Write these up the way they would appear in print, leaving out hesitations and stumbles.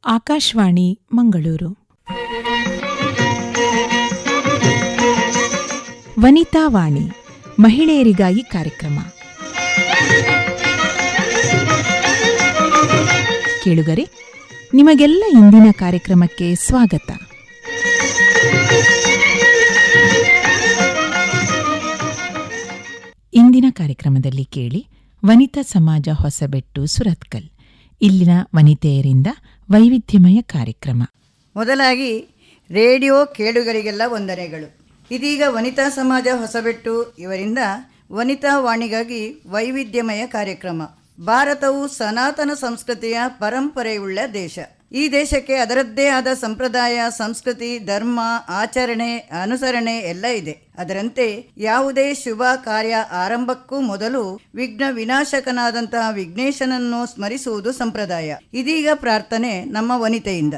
ಆಕಾಶವಾಣಿ ಮಂಗಳೂರು. ವನಿತಾ ವಾಣಿ, ಮಹಿಳೆಯರಿಗಾಗಿ ಕಾರ್ಯಕ್ರಮ. ಕೇಳುಗರೆ, ನಿಮಗೆಲ್ಲ ಇಂದಿನ ಕಾರ್ಯಕ್ರಮಕ್ಕೆ ಸ್ವಾಗತ. ಇಂದಿನ ಕಾರ್ಯಕ್ರಮದಲ್ಲಿ ಕೇಳಿ ವನಿತಾ ಸಮಾಜ ಹೊಸಬೆಟ್ಟು ಸುರತ್ಕಲ್, ಇಲ್ಲಿನ ವನಿತೆಯರಿಂದ ವೈವಿಧ್ಯಮಯ ಕಾರ್ಯಕ್ರಮ. ಮೊದಲಾಗಿ ರೇಡಿಯೋ ಕೇಳುಗರಿಗೆಲ್ಲ ವಂದನೆಗಳು. ಇದೀಗ ವನಿತಾ ಸಮಾಜ ಹೊಸಬೆಟ್ಟು ಇವರಿಂದ ವನಿತಾ ವಾಣಿಗಾಗಿ ವೈವಿಧ್ಯಮಯ ಕಾರ್ಯಕ್ರಮ. ಭಾರತವು ಸನಾತನ ಸಂಸ್ಕೃತಿಯ ಪರಂಪರೆಯುಳ್ಳ ದೇಶ. ಈ ದೇಶಕ್ಕೆ ಅದರದ್ದೇ ಆದ ಸಂಪ್ರದಾಯ, ಸಂಸ್ಕೃತಿ, ಧರ್ಮ, ಆಚರಣೆ, ಅನುಸರಣೆ ಎಲ್ಲ ಇದೆ. ಅದರಂತೆ ಯಾವುದೇ ಶುಭ ಕಾರ್ಯ ಆರಂಭಕ್ಕೂ ಮೊದಲು ವಿಘ್ನ ವಿನಾಶಕನಾದಂತಹ ವಿಘ್ನೇಶನನ್ನು ಸ್ಮರಿಸುವುದು ಸಂಪ್ರದಾಯ. ಇದೀಗ ಪ್ರಾರ್ಥನೆ ನಮ್ಮ ವನಿತೆಯಿಂದ.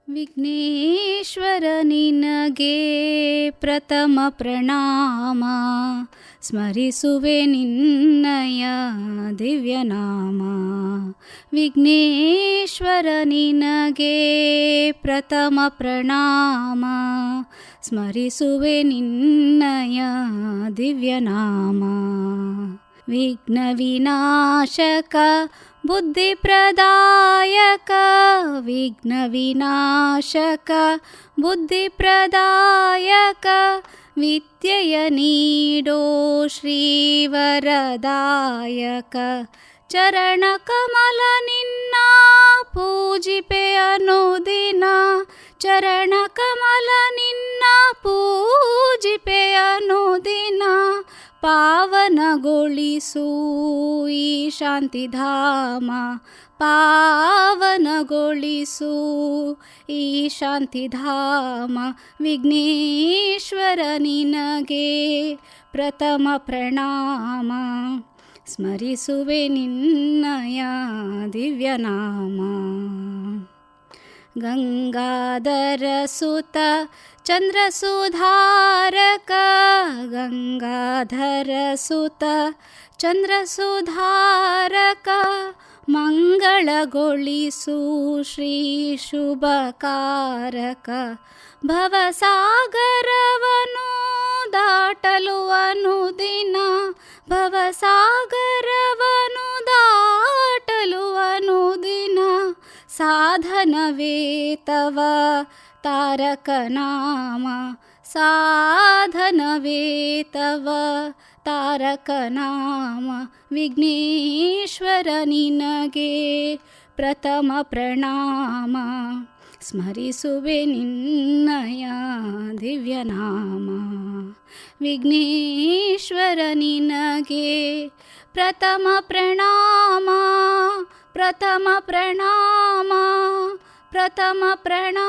ವಿಘ್ನೇಶ್ವರ ನಿನಗೆ ಪ್ರಥಮ ಪ್ರಣಾಮ, ಸ್ಮರಿಸುವೆ ನಿನ್ನಯ ದಿವ್ಯನಾಮ. ವಿಘ್ನೇಶ್ವರ ನಿನಗೆ ಪ್ರಥಮ ಪ್ರಣಾಮ, ಸ್ಮರಿಸುವೆ ನಿನ್ನಯ ದಿವ್ಯನಾಮ. ವಿಘ್ನ ವಿನಾಶಕ ಬುದ್ಧಿ ಪ್ರದಾಯಕ, ವಿಘ್ನ ವಿನಾಶಕ ಬುದ್ಧಿ ಪ್ರದಾಯಕ, ವಿದ್ಯೆಯ ನೀಡೋ ಶ್ರೀವರದಾಯಕ. ಚರಣ ಕಮಲ ನಿನ್ನ ಪೂಜಿಪೆ ಅನುದಿನ, ಚರಣ ಕಮಲ ನಿನ್ನ ಪೂಜಿಪೆ ಅನುದಿನ. ಪಾವನಗೊಳಿಸು ಈ ಶಾಂತಿಧಾಮ, ಪಾವನಗೊಳಿಸು ಈ ಶಾಂತಿಧಾಮ. ವಿಘ್ನೇಶ್ವರ ನಿನಗೆ ಪ್ರಥಮ ಪ್ರಣಾಮ, ಸ್ಮರಿಸುವೆ ನಿನ್ನಯ ದಿವ್ಯನಾಮ. ಗಂಗಾಧರ ಸುತ ಚಂದ್ರ ಸುಧಾರಕ, ಗಂಗಾಧರ ಸುತ ಚಂದ್ರ ಸುಧಾರಕ. ಮಂಗಳಗೊಳಿಸು ಶ್ರೀ ಶುಭಕಾರಕ. ಭವಸಾಗರವನು ದಾಟಲು ಅನುದಿನ, ಭವಸಾಗರವನು ದಾಟಲು ಅನುದಿನ. ಸಾಧನವೇ ತವ ತಾರಕ ನಾಮ, ಸಾಧನವೇ ತವ ತಾರಕ ನಾಮ. ವಿಘ್ನೇಶ್ವರ ನಿನಗೆ ಪ್ರಥಮ ಪ್ರಣಾಮ, ಸ್ಮರಿಸುವೆ ನಿನ್ನಯ ದಿವ್ಯನಾಮ. ವಿಘ್ನೇಶ್ವರ ನಿನಗೆ ಪ್ರಥಮ ಪ್ರಣಾಮ, ಪ್ರಥಮ ಪ್ರಣಾಮ, ಪ್ರಥಮ ಪ್ರಣಾಮ.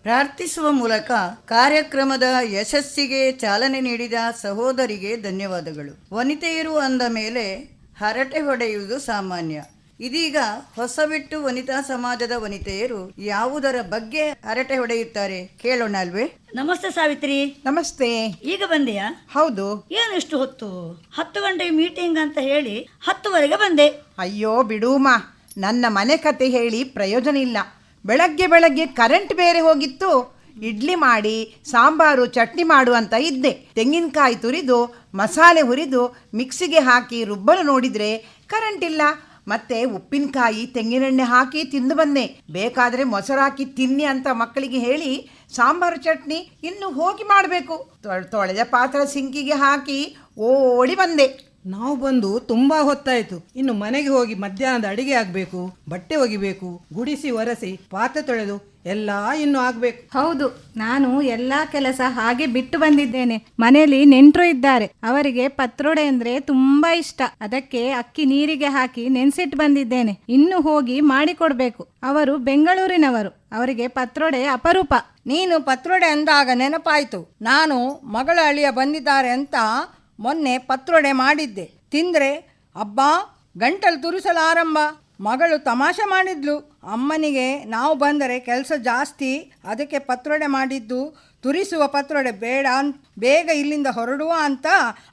ಪ್ರಾರ್ಥಿಸುವ ಮೂಲಕ ಕಾರ್ಯಕ್ರಮದ ಯಶಸ್ಸಿಗೆ ಚಾಲನೆ ನೀಡಿದ ಸಹೋದರಿಗೆ ಧನ್ಯವಾದಗಳು. ವನಿತೆಯರು ಅಂದ ಮೇಲೆ ಹರಟೆ ಹೊಡೆಯುವುದು ಸಾಮಾನ್ಯ. ಇದೀಗ ಹೊಸಬೆಟ್ಟು ವನಿತಾ ಸಮಾಜದ ವನಿತೆಯರು ಯಾವುದರ ಬಗ್ಗೆ ಹರಟೆ ಹೊಡೆಯುತ್ತಾರೆ ಕೇಳೋಣ ಅಲ್ವೇ? ನಮಸ್ತೆ ಸಾವಿತ್ರಿ. ನಮಸ್ತೆ. ಈಗ ಬಂದೆಯಾ? ಹೌದು. ಏನು ಇಷ್ಟು ಹೊತ್ತು? 10 ಗಂಟೆಗೆ ಮೀಟಿಂಗ್ ಅಂತ ಹೇಳಿ 10ವರೆಗೆ ಬಂದೆ. ಅಯ್ಯೋ ಬಿಡೂಮ, ನನ್ನ ಮನೆ ಕತೆ ಹೇಳಿ ಪ್ರಯೋಜನ ಇಲ್ಲ. ಬೆಳಗ್ಗೆ ಕರೆಂಟ್ ಬೇರೆ ಹೋಗಿತ್ತು. ಇಡ್ಲಿ ಮಾಡಿ ಸಾಂಬಾರು ಚಟ್ನಿ ಮಾಡು ಅಂತ ಇದ್ದೆ. ತೆಂಗಿನಕಾಯಿ ತುರಿದು ಮಸಾಲೆ ಹುರಿದು ಮಿಕ್ಸಿಗೆ ಹಾಕಿ ರುಬ್ಬಲು ನೋಡಿದರೆ ಕರೆಂಟ್ ಇಲ್ಲ. ಮತ್ತೆ ಉಪ್ಪಿನಕಾಯಿ ತೆಂಗಿನೆಣ್ಣೆ ಹಾಕಿ ತಿಂದು ಬಂದೆ. ಬೇಕಾದರೆ ಮೊಸರಾಕಿ ತಿನ್ನಿ ಅಂತ ಮಕ್ಕಳಿಗೆ ಹೇಳಿ ಸಾಂಬಾರು ಚಟ್ನಿ ಇನ್ನು ಹೋಗಿ ಮಾಡಬೇಕು. ತೊಳೆದ ಪಾತ್ರ ಸಿಂಕಿಗೆ ಹಾಕಿ ಓಡಿ ಬಂದೆ. ನಾವು ಬಂದು ತುಂಬಾ ಹೊತ್ತಾಯ್ತು. ಇನ್ನು ಮನೆಗೆ ಹೋಗಿ ಮಧ್ಯಾಹ್ನದ ಅಡಿಗೆ ಆಗ್ಬೇಕು, ಬಟ್ಟೆ ಒಗಿಬೇಕು, ಗುಡಿಸಿ ಒರೆಸಿ ಪಾತ್ರೆ ತೊಳೆದು ಎಲ್ಲ ಇನ್ನು ಆಗ್ಬೇಕು. ಹೌದು, ನಾನು ಎಲ್ಲಾ ಕೆಲಸ ಹಾಗೆ ಬಿಟ್ಟು ಬಂದಿದ್ದೇನೆ. ಮನೆಯಲ್ಲಿ ನೆಂಟರು ಇದ್ದಾರೆ, ಅವರಿಗೆ ಪತ್ರೊಡೆ ಅಂದ್ರೆ ತುಂಬಾ ಇಷ್ಟ. ಅದಕ್ಕೆ ಅಕ್ಕಿ ನೀರಿಗೆ ಹಾಕಿ ನೆನ್ಸಿಟ್ಟು ಬಂದಿದ್ದೇನೆ. ಇನ್ನು ಹೋಗಿ ಮಾಡಿಕೊಡ್ಬೇಕು. ಅವರು ಬೆಂಗಳೂರಿನವರು, ಅವರಿಗೆ ಪತ್ರೊಡೆ ಅಪರೂಪ. ನೀನು ಪತ್ರೊಡೆ ಅಂದಾಗ ನೆನಪಾಯ್ತು. ನಾನು ಮಗಳ ಅಳಿಯ ಬಂದಿದ್ದಾರೆ ಅಂತ ಮೊನ್ನೆ ಪತ್ರೊಡೆ ಮಾಡಿದ್ದೆ. ತಿಂದರೆ ಅಬ್ಬಾ ಗಂಟಲು ತುರಿಸಲು ಆರಂಭ. ಮಗಳು ತಮಾಷೆ ಮಾಡಿದ್ಲು. ಅಮ್ಮನಿಗೆ ನಾವು ಬಂದರೆ ಕೆಲಸ ಜಾಸ್ತಿ, ಅದಕ್ಕೆ ಪತ್ರೊಡೆ ಮಾಡಿದ್ದು, ತುರಿಸುವ ಪತ್ರೊಡೆ ಬೇಡ ಬೇಗ ಇಲ್ಲಿಂದ ಹೊರಡುವ ಅಂತ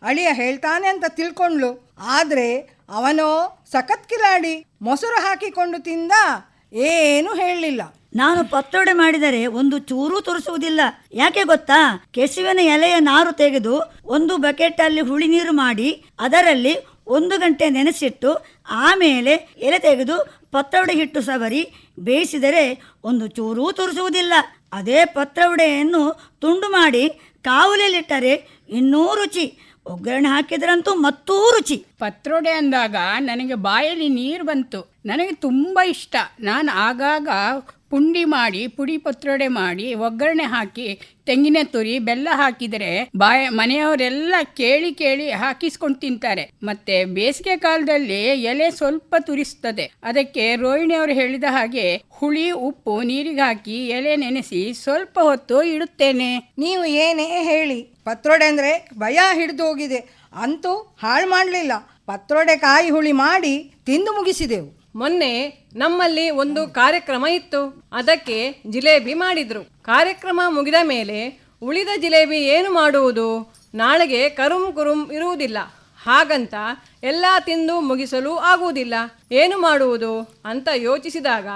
ಅಳಿಯ ಹೇಳ್ತಾನೆ ಅಂತ ತಿಳ್ಕೊಂಡ್ಲು. ಆದರೆ ಅವನೋ ಸಖತ್ ಕಿಲಾಡಿ, ಮೊಸರು ಹಾಕಿಕೊಂಡು ತಿಂದ, ಏನೂ ಹೇಳಲಿಲ್ಲ. ನಾನು ಪತ್ರೊಡೆ ಮಾಡಿದರೆ ಒಂದು ಚೂರು ತುರಿಸುವುದಿಲ್ಲ. ಯಾಕೆ ಗೊತ್ತಾ? ಕೆಸುವಿನ ಎಲೆಯ ನಾರು ತೆಗೆದು ಒಂದು ಬಕೆಟಲ್ಲಿ ಹುಳಿ ನೀರು ಮಾಡಿ ಅದರಲ್ಲಿ 1 ಗಂಟೆ ನೆನೆಸಿಟ್ಟು ಆಮೇಲೆ ಎಲೆ ತೆಗೆದು ಪತ್ರೊಡೆ ಹಿಟ್ಟು ಸವರಿ ಬೇಯಿಸಿದರೆ ಒಂದು ಚೂರೂ ತುರಿಸುವುದಿಲ್ಲ. ಅದೇ ಪತ್ರೊಡೆಯನ್ನು ತುಂಡು ಮಾಡಿ ಕಾವಲಿಯಲ್ಲಿಟ್ಟರೆ ಇನ್ನೂ ರುಚಿ. ಒಗ್ಗರಣೆ ಹಾಕಿದ್ರಂತೂ ಮತ್ತೂ ರುಚಿ. ಪತ್ರೊಡೆ ಅಂದಾಗ ನನಗೆ ಬಾಯಲ್ಲಿ ನೀರು ಬಂತು. ನನಗೆ ತುಂಬ ಇಷ್ಟ. ನಾನು ಆಗಾಗ ಪುಂಡಿ ಮಾಡಿ ಪುಡಿ ಪತ್ರೊಡೆ ಮಾಡಿ ಒಗ್ಗರಣೆ ಹಾಕಿ ತೆಂಗಿನ ತುರಿ ಬೆಲ್ಲ ಹಾಕಿದರೆ ಮನೆಯವರೆಲ್ಲ ಕೇಳಿ ಕೇಳಿ ಹಾಕಿಸ್ಕೊಂಡು ತಿಂತಾರೆ. ಮತ್ತೆ ಬೇಸಿಗೆ ಕಾಲದಲ್ಲಿ ಎಲೆ ಸ್ವಲ್ಪ ತುರಿಸ್ತದೆ. ಅದಕ್ಕೆ ರೋಹಿಣಿಯವರು ಹೇಳಿದ ಹಾಗೆ ಹುಳಿ ಉಪ್ಪು ನೀರಿಗೆ ಹಾಕಿ ಎಲೆ ನೆನೆಸಿ ಸ್ವಲ್ಪ ಹೊತ್ತು ಇಡುತ್ತೇನೆ. ನೀವು ಏನೇ ಹೇಳಿ, ಪತ್ರೊಡೆ ಅಂದರೆ ಭಯ ಹಿಡಿದು ಹೋಗಿದೆ. ಅಂತೂ ಹಾಳು ಮಾಡಲಿಲ್ಲ. ಪತ್ರೊಡೆ ಕಾಯಿ ಹುಳಿ ಮಾಡಿ ತಿಂದು ಮುಗಿಸಿದೆವು. ಮೊನ್ನೆ ನಮ್ಮಲ್ಲಿ ಒಂದು ಕಾರ್ಯಕ್ರಮ ಇತ್ತು. ಅದಕ್ಕೆ ಜಿಲೇಬಿ ಮಾಡಿದ್ರು. ಕಾರ್ಯಕ್ರಮ ಮುಗಿದ ಮೇಲೆ ಉಳಿದ ಜಿಲೇಬಿ ಏನು ಮಾಡುವುದು? ನಾಳೆಗೆ ಕರುಮ್ ಕುರುಮ್ ಇರುವುದಿಲ್ಲ. ಹಾಗಂತ ಎಲ್ಲ ತಿಂದು ಮುಗಿಸಲು ಆಗುವುದಿಲ್ಲ. ಏನು ಮಾಡುವುದು ಅಂತ ಯೋಚಿಸಿದಾಗ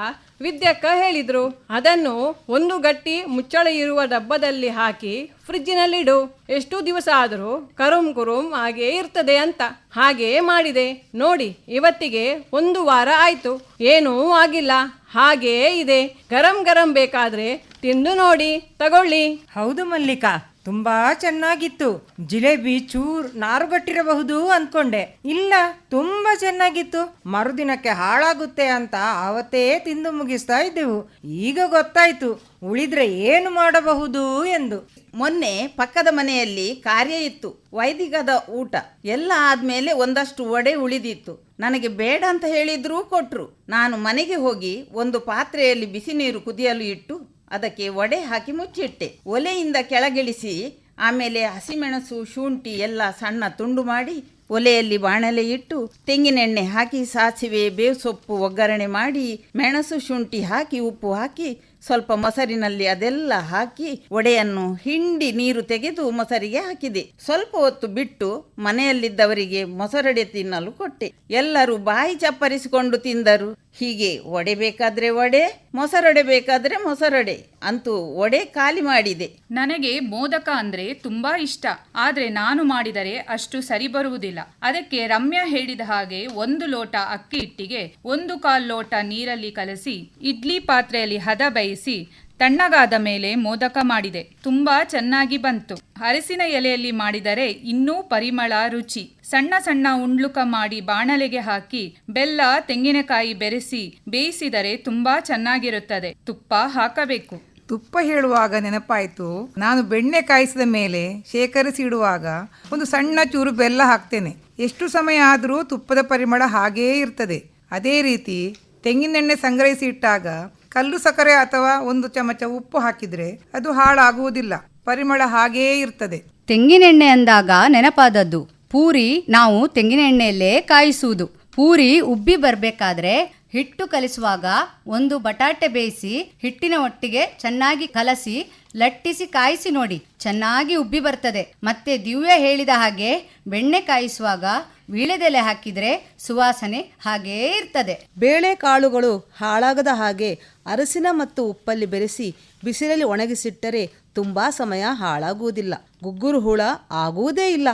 ವಿದ್ಯಕ್ಕ ಹೇಳಿದ್ರು, ಅದನ್ನು ಒಂದು ಗಟ್ಟಿ ಮುಚ್ಚಳ ಇರುವ ಡಬ್ಬದಲ್ಲಿ ಹಾಕಿ ಫ್ರಿಜ್ಜಿನಲ್ಲಿಡು. ಎಷ್ಟು ದಿವಸ ಆದರೂ ಕರುಮ್ ಕುರುಮ್ ಹಾಗೇ ಇರ್ತದೆ ಅಂತ. ಹಾಗೇ ಮಾಡಿದೆ. ನೋಡಿ, ಇವತ್ತಿಗೆ 1 ವಾರ ಆಯ್ತು, ಏನೂ ಆಗಿಲ್ಲ, ಹಾಗೇ ಇದೆ. ಗರಂ ಗರಂ ಬೇಕಾದ್ರೆ ತಿಂದು ನೋಡಿ, ತಗೊಳ್ಳಿ. ಹೌದು ಮಲ್ಲಿಕಾ, ತುಂಬಾ ಚೆನ್ನಾಗಿತ್ತು. ಜಿಲೇಬಿ ಚೂರ್ ನಾರುಗಟ್ಟಿರಬಹುದು ಅನ್ಕೊಂಡೆ. ಇಲ್ಲ, ತುಂಬಾ ಚೆನ್ನಾಗಿತ್ತು. ಮರುದಿನಕ್ಕೆ ಹಾಳಾಗುತ್ತೆ ಅಂತ ಆವತ್ತೇ ತಿಂದು ಮುಗಿಸ್ತಾ ಇದ್ದೆವು. ಈಗ ಗೊತ್ತಾಯ್ತು ಉಳಿದ್ರೆ ಏನು ಮಾಡಬಹುದು ಎಂದು. ಮೊನ್ನೆ ಪಕ್ಕದ ಮನೆಯಲ್ಲಿ ಕಾರ್ಯ ಇತ್ತು, ವೈದಿಕದ ಊಟ ಎಲ್ಲ ಆದ್ಮೇಲೆ ಒಂದಷ್ಟು ವಡೆ ಉಳಿದಿತ್ತು. ನನಗೆ ಬೇಡ ಅಂತ ಹೇಳಿದ್ರೂ ಕೊಟ್ರು. ನಾನು ಮನೆಗೆ ಹೋಗಿ ಒಂದು ಪಾತ್ರೆಯಲ್ಲಿ ಬಿಸಿ ನೀರು ಕುದಿಯಲು ಇಟ್ಟು ಅದಕ್ಕೆ ವಡೆ ಹಾಕಿ ಮುಚ್ಚಿಟ್ಟೆ. ಒಲೆಯಿಂದ ಕೆಳಗಿಳಿಸಿ ಆಮೇಲೆ ಹಸಿಮೆಣಸು ಶುಂಠಿ ಎಲ್ಲ ಸಣ್ಣ ತುಂಡು ಮಾಡಿ ಒಲೆಯಲ್ಲಿ ಬಾಣಲೆ ಇಟ್ಟು ತೆಂಗಿನೆಣ್ಣೆ ಹಾಕಿ ಸಾಸಿವೆ ಬೇವು ಒಗ್ಗರಣೆ ಮಾಡಿ ಮೆಣಸು ಶುಂಠಿ ಹಾಕಿ ಉಪ್ಪು ಹಾಕಿ ಸ್ವಲ್ಪ ಮೊಸರಿನಲ್ಲಿ ಅದೆಲ್ಲ ಹಾಕಿ ವಡೆಯನ್ನು ಹಿಂಡಿ ನೀರು ತೆಗೆದು ಮೊಸರಿಗೆ ಹಾಕಿದೆ. ಸ್ವಲ್ಪ ಹೊತ್ತು ಬಿಟ್ಟು ಮನೆಯಲ್ಲಿದ್ದವರಿಗೆ ಮೊಸರಡೆ ತಿನ್ನಲು ಕೊಟ್ಟೆ. ಎಲ್ಲರೂ ಬಾಯಿ ಚಪ್ಪರಿಸಿಕೊಂಡು ತಿಂದರು. ಹೀಗೆ ವಡೆ ಬೇಕಾದ್ರೆ ವಡೆ, ಮೊಸರಡೆ ಬೇಕಾದ್ರೆ ಮೊಸರಡೆ, ಅಂತೂ ವಡೆ ಖಾಲಿ ಮಾಡಿದೆ. ನನಗೆ ಮೋದಕ ಅಂದ್ರೆ ತುಂಬಾ ಇಷ್ಟ. ಆದ್ರೆ ನಾನು ಮಾಡಿದರೆ ಅಷ್ಟು ಸರಿ ಬರುವುದಿಲ್ಲ. ಅದಕ್ಕೆ ರಮ್ಯಾ ಹೇಳಿದ ಹಾಗೆ 1 ಲೋಟ ಅಕ್ಕಿ ಹಿಟ್ಟಿಗೆ 1/4 ಲೋಟ ನೀರಲ್ಲಿ ಕಲಸಿ ಇಡ್ಲಿ ಪಾತ್ರೆಯಲ್ಲಿ ಹದ ಬೇಯಿಸಿ ತಣ್ಣಗಾದ ಮೇಲೆ ಮೋದಕ ಮಾಡಿದೆ. ತುಂಬಾ ಚೆನ್ನಾಗಿ ಬಂತು. ಅರಸಿನ ಎಲೆಯಲ್ಲಿ ಮಾಡಿದರೆ ಇನ್ನೂ ಪರಿಮಳ ರುಚಿ. ಸಣ್ಣ ಸಣ್ಣ ಉಂಡ್ಲುಕ ಮಾಡಿ ಬಾಣಲೆಗೆ ಹಾಕಿ ಬೆಲ್ಲ ತೆಂಗಿನಕಾಯಿ ಬೆರೆಸಿ ಬೇಯಿಸಿದರೆ ತುಂಬಾ ಚೆನ್ನಾಗಿರುತ್ತದೆ. ತುಪ್ಪ ಹಾಕಬೇಕು. ತುಪ್ಪ ಹೇಳುವಾಗ ನೆನಪಾಯಿತು, ನಾನು ಬೆಣ್ಣೆ ಕಾಯಿಸಿದ ಮೇಲೆ ಶೇಖರಿಸಿ ಇಡುವಾಗ ಒಂದು ಸಣ್ಣ ಚೂರು ಬೆಲ್ಲ ಹಾಕ್ತೇನೆ. ಎಷ್ಟು ಸಮಯ ಆದರೂ ತುಪ್ಪದ ಪರಿಮಳ ಹಾಗೇ ಇರ್ತದೆ. ಅದೇ ರೀತಿ ತೆಂಗಿನೆಣ್ಣೆ ಸಂಗ್ರಹಿಸಿ ಇಟ್ಟಾಗ ಕಲ್ಲು ಸಕ್ಕರೆ ಅಥವಾ 1 ಚಮಚ ಉಪ್ಪು ಹಾಕಿದರೆ ಅದು ಹಾಳಾಗುವುದಿಲ್ಲ, ಪರಿಮಳ ಹಾಗೇ ಇರ್ತದೆ. ತೆಂಗಿನೆಣ್ಣೆ ಅಂದಾಗ ನೆನಪಾದದ್ದು, ಪೂರಿ ನಾವು ತೆಂಗಿನೆಣ್ಣೆಯಲ್ಲೇ ಕಾಯಿಸುವುದು. ಪೂರಿ ಉಬ್ಬಿ ಬರಬೇಕಾದ್ರೆ ಹಿಟ್ಟು ಕಲಿಸುವಾಗ 1 ಬಟಾಟೆ ಬೇಯಿಸಿ ಹಿಟ್ಟಿನ ಒಟ್ಟಿಗೆ ಚೆನ್ನಾಗಿ ಕಲಸಿ ಲಟ್ಟಿಸಿ ಕಾಯಿಸಿ ನೋಡಿ, ಚೆನ್ನಾಗಿ ಉಬ್ಬಿ ಬರ್ತದೆ. ಮತ್ತೆ ದಿವ್ಯ ಹೇಳಿದ ಹಾಗೆ ಬೆಣ್ಣೆ ಕಾಯಿಸುವಾಗ ವೀಳ್ಯದೆಲೆ ಹಾಕಿದರೆ ಸುವಾಸನೆ ಹಾಗೇ ಇರ್ತದೆ. ಬೇಳೆಕಾಳುಗಳು ಹಾಳಾಗದ ಹಾಗೆ ಅರಸಿನ ಮತ್ತು ಉಪ್ಪಲ್ಲಿ ಬೆರೆಸಿ ಬಿಸಿಲಲ್ಲಿ ಒಣಗಿಸಿಟ್ಟರೆ ತುಂಬಾ ಸಮಯ ಹಾಳಾಗುವುದಿಲ್ಲ, ಗುಗ್ಗುರು ಹುಳ ಆಗುವುದೇ ಇಲ್ಲ.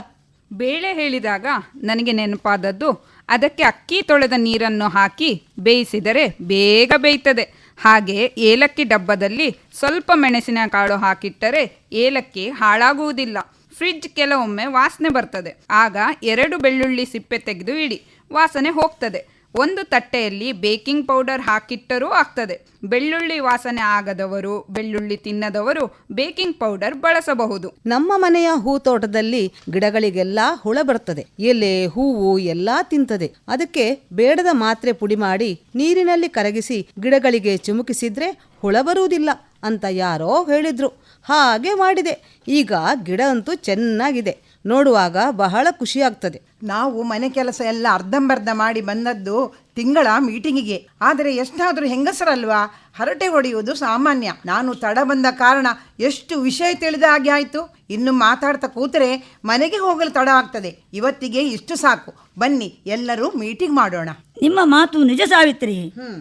ಬೇಳೆ ಹೇಳಿದಾಗ ನನಗೆ ನೆನಪಾದದ್ದು, ಅದಕ್ಕೆ ಅಕ್ಕಿ ತೊಳೆದ ನೀರನ್ನು ಹಾಕಿ ಬೇಯಿಸಿದರೆ ಬೇಗ ಬೇಯ್ತದೆ. ಹಾಗೆ ಏಲಕ್ಕಿ ಡಬ್ಬದಲ್ಲಿ ಸ್ವಲ್ಪ ಮೆಣಸಿನ ಕಾಳು ಹಾಕಿಟ್ಟರೆ ಏಲಕ್ಕಿ ಹಾಳಾಗುವುದಿಲ್ಲ. ಫ್ರಿಡ್ಜ್ ಕೆಲವೊಮ್ಮೆ ವಾಸನೆ ಬರ್ತದೆ. ಆಗ 2 ಬೆಳ್ಳುಳ್ಳಿ ಸಿಪ್ಪೆ ತೆಗೆದು ಇಡಿ, ವಾಸನೆ ಹೋಗ್ತದೆ. 1 ತಟ್ಟೆಯಲ್ಲಿ ಬೇಕಿಂಗ್ ಪೌಡರ್ ಹಾಕಿಟ್ಟರೂ ಆಗ್ತದೆ. ಬೆಳ್ಳುಳ್ಳಿ ವಾಸನೆ ಆಗದವರು, ಬೆಳ್ಳುಳ್ಳಿ ತಿನ್ನದವರು ಬೇಕಿಂಗ್ ಪೌಡರ್ ಬಳಸಬಹುದು. ನಮ್ಮ ಮನೆಯ ಹೂತೋಟದಲ್ಲಿ ಗಿಡಗಳಿಗೆಲ್ಲ ಹುಳ ಬರ್ತದೆ. ಎಲೆ ಹೂವು ಎಲ್ಲಾ ತಿಂತದೆ. ಅದಕ್ಕೆ ಬೇಡದ ಮಾತ್ರೆ ಪುಡಿ ಮಾಡಿ ನೀರಿನಲ್ಲಿ ಕರಗಿಸಿ ಗಿಡಗಳಿಗೆ ಚಿಮುಕಿಸಿದ್ರೆ ಹುಳ ಬರುವುದಿಲ್ಲ ಅಂತ ಯಾರೋ ಹೇಳಿದ್ರು. ಹಾಗೆ ಮಾಡಿದೆ. ಈಗ ಗಿಡ ಅಂತೂ ಚೆನ್ನಾಗಿದೆ. ನೋಡುವಾಗ ಬಹಳ ಖುಷಿಯಾಗ್ತದೆ. ನಾವು ಮನೆ ಕೆಲಸ ಎಲ್ಲ ಅರ್ಧಂಬರ್ಧ ಮಾಡಿ ಬಂದದ್ದು ತಿಂಗಳ ಮೀಟಿಂಗಿಗೆ. ಆದರೆ ಎಷ್ಟಾದರೂ ಹೆಂಗಸರಲ್ವಾ, ಹರಟೆ ಹೊಡೆಯುವುದು ಸಾಮಾನ್ಯ. ನಾನು ತಡ ಬಂದ ಕಾರಣ ಎಷ್ಟು ವಿಷಯ ತಿಳಿದ ಹಾಗೆ ಆಯಿತು. ಇನ್ನು ಮಾತಾಡ್ತಾ ಕೂತರೆ ಮನೆಗೆ ಹೋಗಲು ತಡ ಆಗ್ತದೆ. ಇವತ್ತಿಗೆ ಇಷ್ಟು ಸಾಕು, ಬನ್ನಿ ಎಲ್ಲರೂ ಮೀಟಿಂಗ್ ಮಾಡೋಣ. ನಿಮ್ಮ ಮಾತು ನಿಜ ಸಾವಿತ್ರಿ,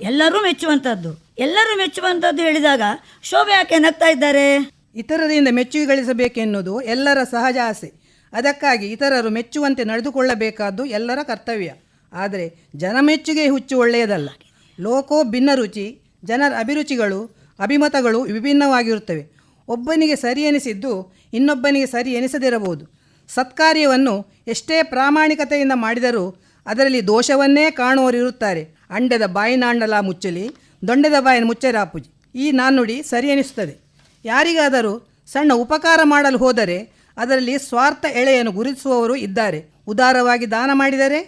ಎಲ್ಲರೂ ಮೆಚ್ಚುವಂಥದ್ದು. ಎಲ್ಲರೂ ಮೆಚ್ಚುವಂಥದ್ದು ಹೇಳಿದಾಗ ಶೋಭೆ ಯಾಕೆ ನಗ್ತಾ ಇದ್ದಾರೆ? ಇತರರಿಂದ ಮೆಚ್ಚುಗೆ ಗಳಿಸಬೇಕೆನ್ನುವುದು ಎಲ್ಲರ ಸಹಜ ಆಸೆ. ಅದಕ್ಕಾಗಿ ಇತರರು ಮೆಚ್ಚುವಂತೆ ನಡೆದುಕೊಳ್ಳಬೇಕಾದ್ದು ಎಲ್ಲರ ಕರ್ತವ್ಯ. ಆದರೆ ಜನಮೆಚ್ಚುಗೆ ಹುಚ್ಚು ಒಳ್ಳೆಯದಲ್ಲ. ಲೋಕೋ ಭಿನ್ನ ರುಚಿ, ಜನರ ಅಭಿರುಚಿಗಳು ಅಭಿಮತಗಳು ವಿಭಿನ್ನವಾಗಿರುತ್ತವೆ. ಒಬ್ಬನಿಗೆ ಸರಿ ಎನಿಸಿದ್ದು ಇನ್ನೊಬ್ಬನಿಗೆ ಸರಿ ಎನಿಸದಿರಬಹುದು. ಸತ್ಕಾರ್ಯವನ್ನು ಎಷ್ಟೇ ಪ್ರಾಮಾಣಿಕತೆಯಿಂದ ಮಾಡಿದರೂ ಅದರಲ್ಲಿ ದೋಷವನ್ನೇ ಕಾಣುವವರಿರುತ್ತಾರೆ. ಅಂಡದ ಬಾಯಿನಾಂಡಲ ಮುಚ್ಚಲಿ, ದೊಂಡೆದ ಬಾಯಿನ ಮುಚ್ಚರಾಪುಜಿ. ಈ ನಾಣ್ಣುಡಿ ಸರಿ ಎನಿಸುತ್ತದೆ. ಯಾರಿಗಾದರೂ ಸಣ್ಣ ಉಪಕಾರ ಮಾಡಲು ಹೋದರೆ ಅದರಲ್ಲಿ ಸ್ವಾರ್ಥ ಎಳೆಯನ್ನು ಗುರುತಿಸುವವರು ಇದ್ದಾರೆ. ಉದಾರವಾಗಿ ದಾನ ಮಾಡಿದರೆ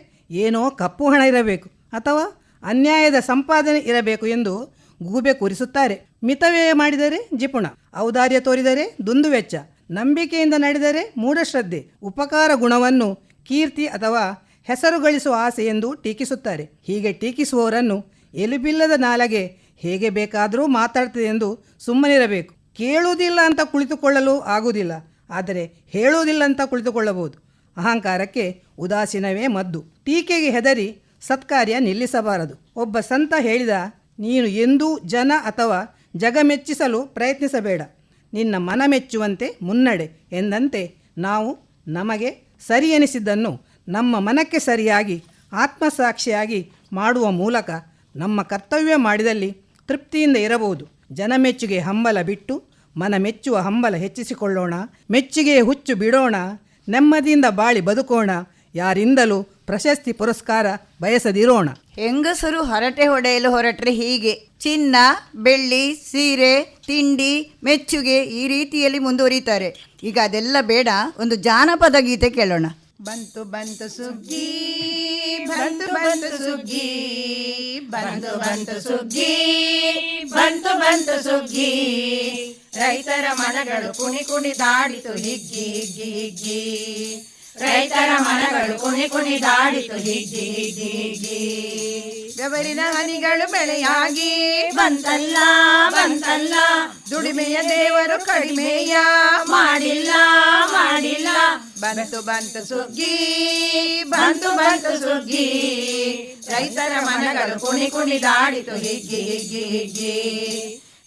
ಏನೋ ಕಪ್ಪು ಹಣ ಇರಬೇಕು ಅಥವಾ ಅನ್ಯಾಯದ ಸಂಪಾದನೆ ಇರಬೇಕು ಎಂದು ಗೂಬೆ ಕೂರಿಸುತ್ತಾರೆ. ಮಿತವ್ಯಯ ಮಾಡಿದರೆ ಜಿಪುಣ, ಔದಾರ್ಯ ತೋರಿದರೆ ದುಂದುವೆಚ್ಚ, ನಂಬಿಕೆಯಿಂದ ನಡೆದರೆ ಮೂಢಶ್ರದ್ಧೆ, ಉಪಕಾರ ಗುಣವನ್ನು ಕೀರ್ತಿ ಅಥವಾ ಹೆಸರು ಗಳಿಸುವ ಆಸೆ ಎಂದು ಟೀಕಿಸುತ್ತಾರೆ. ಹೀಗೆ ಟೀಕಿಸುವವರನ್ನು ಎಲುಬಿಲ್ಲದ ನಾಲಗೆ ಹೇಗೆ ಬೇಕಾದರೂ ಮಾತಾಡ್ತದೆ ಎಂದು ಸುಮ್ಮನಿರಬೇಕು. ಕೇಳುವುದಿಲ್ಲ ಅಂತ ಕುಳಿತುಕೊಳ್ಳಲು ಆಗುವುದಿಲ್ಲ, ಆದರೆ ಹೇಳುವುದಿಲ್ಲ ಅಂತ ಕುಳಿತುಕೊಳ್ಳಬಹುದು. ಅಹಂಕಾರಕ್ಕೆ ಉದಾಸೀನವೇ ಮದ್ದು. ಟೀಕೆಗೆ ಹೆದರಿ ಸತ್ಕಾರ್ಯ ನಿಲ್ಲಿಸಬಾರದು. ಒಬ್ಬ ಸಂತ ಹೇಳಿದ, ನೀನು ಎಂದೂ ಜನ ಅಥವಾ ಜಗ ಮೆಚ್ಚಿಸಲು ಪ್ರಯತ್ನಿಸಬೇಡ, ನಿನ್ನ ಮನ ಮೆಚ್ಚುವಂತೆ ಮುನ್ನಡೆ ಎಂದಂತೆ ನಾವು ನಮಗೆ ಸರಿ ಎನಿಸಿದ್ದನ್ನು ನಮ್ಮ ಮನಕ್ಕೆ ಸರಿಯಾಗಿ ಆತ್ಮಸಾಕ್ಷಿಯಾಗಿ ಮಾಡುವ ಮೂಲಕ ನಮ್ಮ ಕರ್ತವ್ಯ ಮಾಡಿದಲ್ಲಿ ತೃಪ್ತಿಯಿಂದ ಇರಬಹುದು. ಜನಮೆಚ್ಚುಗೆ ಹಂಬಲ ಬಿಟ್ಟು ಮನ ಮೆಚ್ಚುವ ಹಂಬಲ ಹೆಚ್ಚಿಸಿಕೊಳ್ಳೋಣ. ಮೆಚ್ಚುಗೆ ಹುಚ್ಚು ಬಿಡೋಣ, ನೆಮ್ಮದಿಯಿಂದ ಬಾಳಿ ಬದುಕೋಣ. ಯಾರಿಂದಲೂ ಪ್ರಶಸ್ತಿ ಪುರಸ್ಕಾರ ಬಯಸದಿರೋಣ. ಹೆಂಗಸರು ಹರಟೆ ಹೊಡೆಯಲು ಹೊರಟ್ರೆ ಹೀಗೆ ಚಿನ್ನ, ಬೆಳ್ಳಿ, ಸೀರೆ, ತಿಂಡಿ, ಮೆಚ್ಚುಗೆ ಈ ರೀತಿಯಲ್ಲಿ ಮುಂದುವರಿತಾರೆ. ಈಗ ಅದೆಲ್ಲ ಬೇಡ, ಒಂದು ಜಾನಪದ ಗೀತೆ ಕೇಳೋಣ. ಬಂತು ಬಂತು ಸುಗ್ಗಿ, ಬಂತು ಬಂತು ಸುಗ್ಗಿ, ಬಂತು ಬಂತು ಸುಗ್ಗಿ, ಬಂತು ಬಂತು ಸುಗ್ಗಿ, ರೈತರ ಮನಗಳು ಕುಣಿ ಕುಣಿದಾಡಿತು ಹಿಗ್ಗಿ ಹಿಗ್ಗಿ ಹಿಗ್ಗಿ, ರೈತರ ಮನಗಳು ಕುಣಿ ಕುಣಿದಾಡಿತು ಹಿಗ್ಗಿ ಹಿಗ್ಗಿ ಹಿಗ್ಗಿ, ಬೆವರಿನ ಹನಿಗಳು ಬೆಳೆಯಾಗಿ ಬಂತಲ್ಲ ಬಂತಲ್ಲ, ದುಡಿಮೆಯ ದೇವರು ಕಡಿಮೆಯ ಮಾಡಿಲ್ಲ ಮಾಡಿಲ್ಲ, ಬಂತು ಬಂತು ಸುಗ್ಗಿ, ಬಂತು ಬಂತು ಸುಗ್ಗಿ, ರೈತರ ಮನಗಳು ಕುಣಿ ಕುಣಿದಾಡಿತು ಹಿಗ್ಗಿ ಹಿಗ್ಗಿ ಹಿಗ್ಗಿ,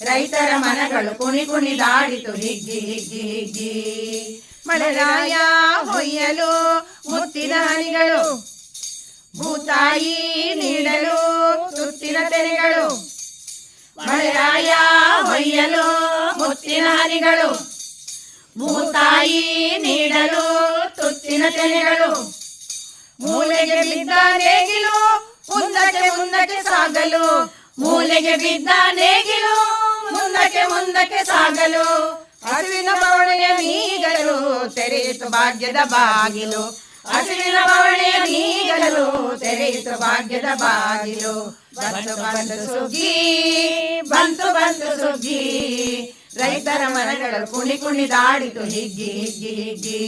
ರೈತರ ಮನಗಳು ಕುಣಿ ಕುಣಿದಾಡಿತು ಹಿಗ್ಗಿ ಹಿಗ್ಗಿ ಹಿಗ್ಗಿ, ಮಳೆರಾಯ ಹೊಯ್ಯಲು ಮುತ್ತಿನ ಹನಿಗಳು, ಭೂತಾಯಿ ನೀಡಲು ತುತ್ತಿನ ತೆನೆಗಳು, ಮಳೆರಾಯ ಹೊಯ್ಯಲು ಮುತ್ತಿನ ಹನಿಗಳು, ಭೂತಾಯಿ ನೀಡಲು ತುತ್ತಿನ ತೆನೆಗಳು, ಮೂಲೆಗೆ ಬಿದ್ದ ನೇಗಿಲು ಮುಂದಕ್ಕೆ ಮುಂದಕ್ಕೆ ಸಾಗಲು, ಮೂಲೆಗೆ ಬಿದ್ದ ನೇಗಿಲು ಮುಂದಕ್ಕೆ ಮುಂದಕ್ಕೆ ಸಾಗಲು, ಹಸುವಿನ ಬವಣೆಯ ನೀಗಲು ತೆರೆಯಿತು ಭಾಗ್ಯದ ಬಾಗಿಲು, ಹಸುವಿನ ಬವಣೆಯ ನೀಗಲು ತೆರೆಯಿತು ಭಾಗ್ಯದ ಬಾಗಿಲು, ಬಂತು ಬಂತು ಸುಗ್ಗಿ, ಬಂತು ಬಂತು ಸುಗ್ಗಿ, ರೈತರ ಮನಗಳು ಕುಣಿ ಕುಣಿದಾಡಿತು ಹಿಗ್ಗಿ ಹಿಗ್ಗಿ ಹಿಗ್ಗಿ,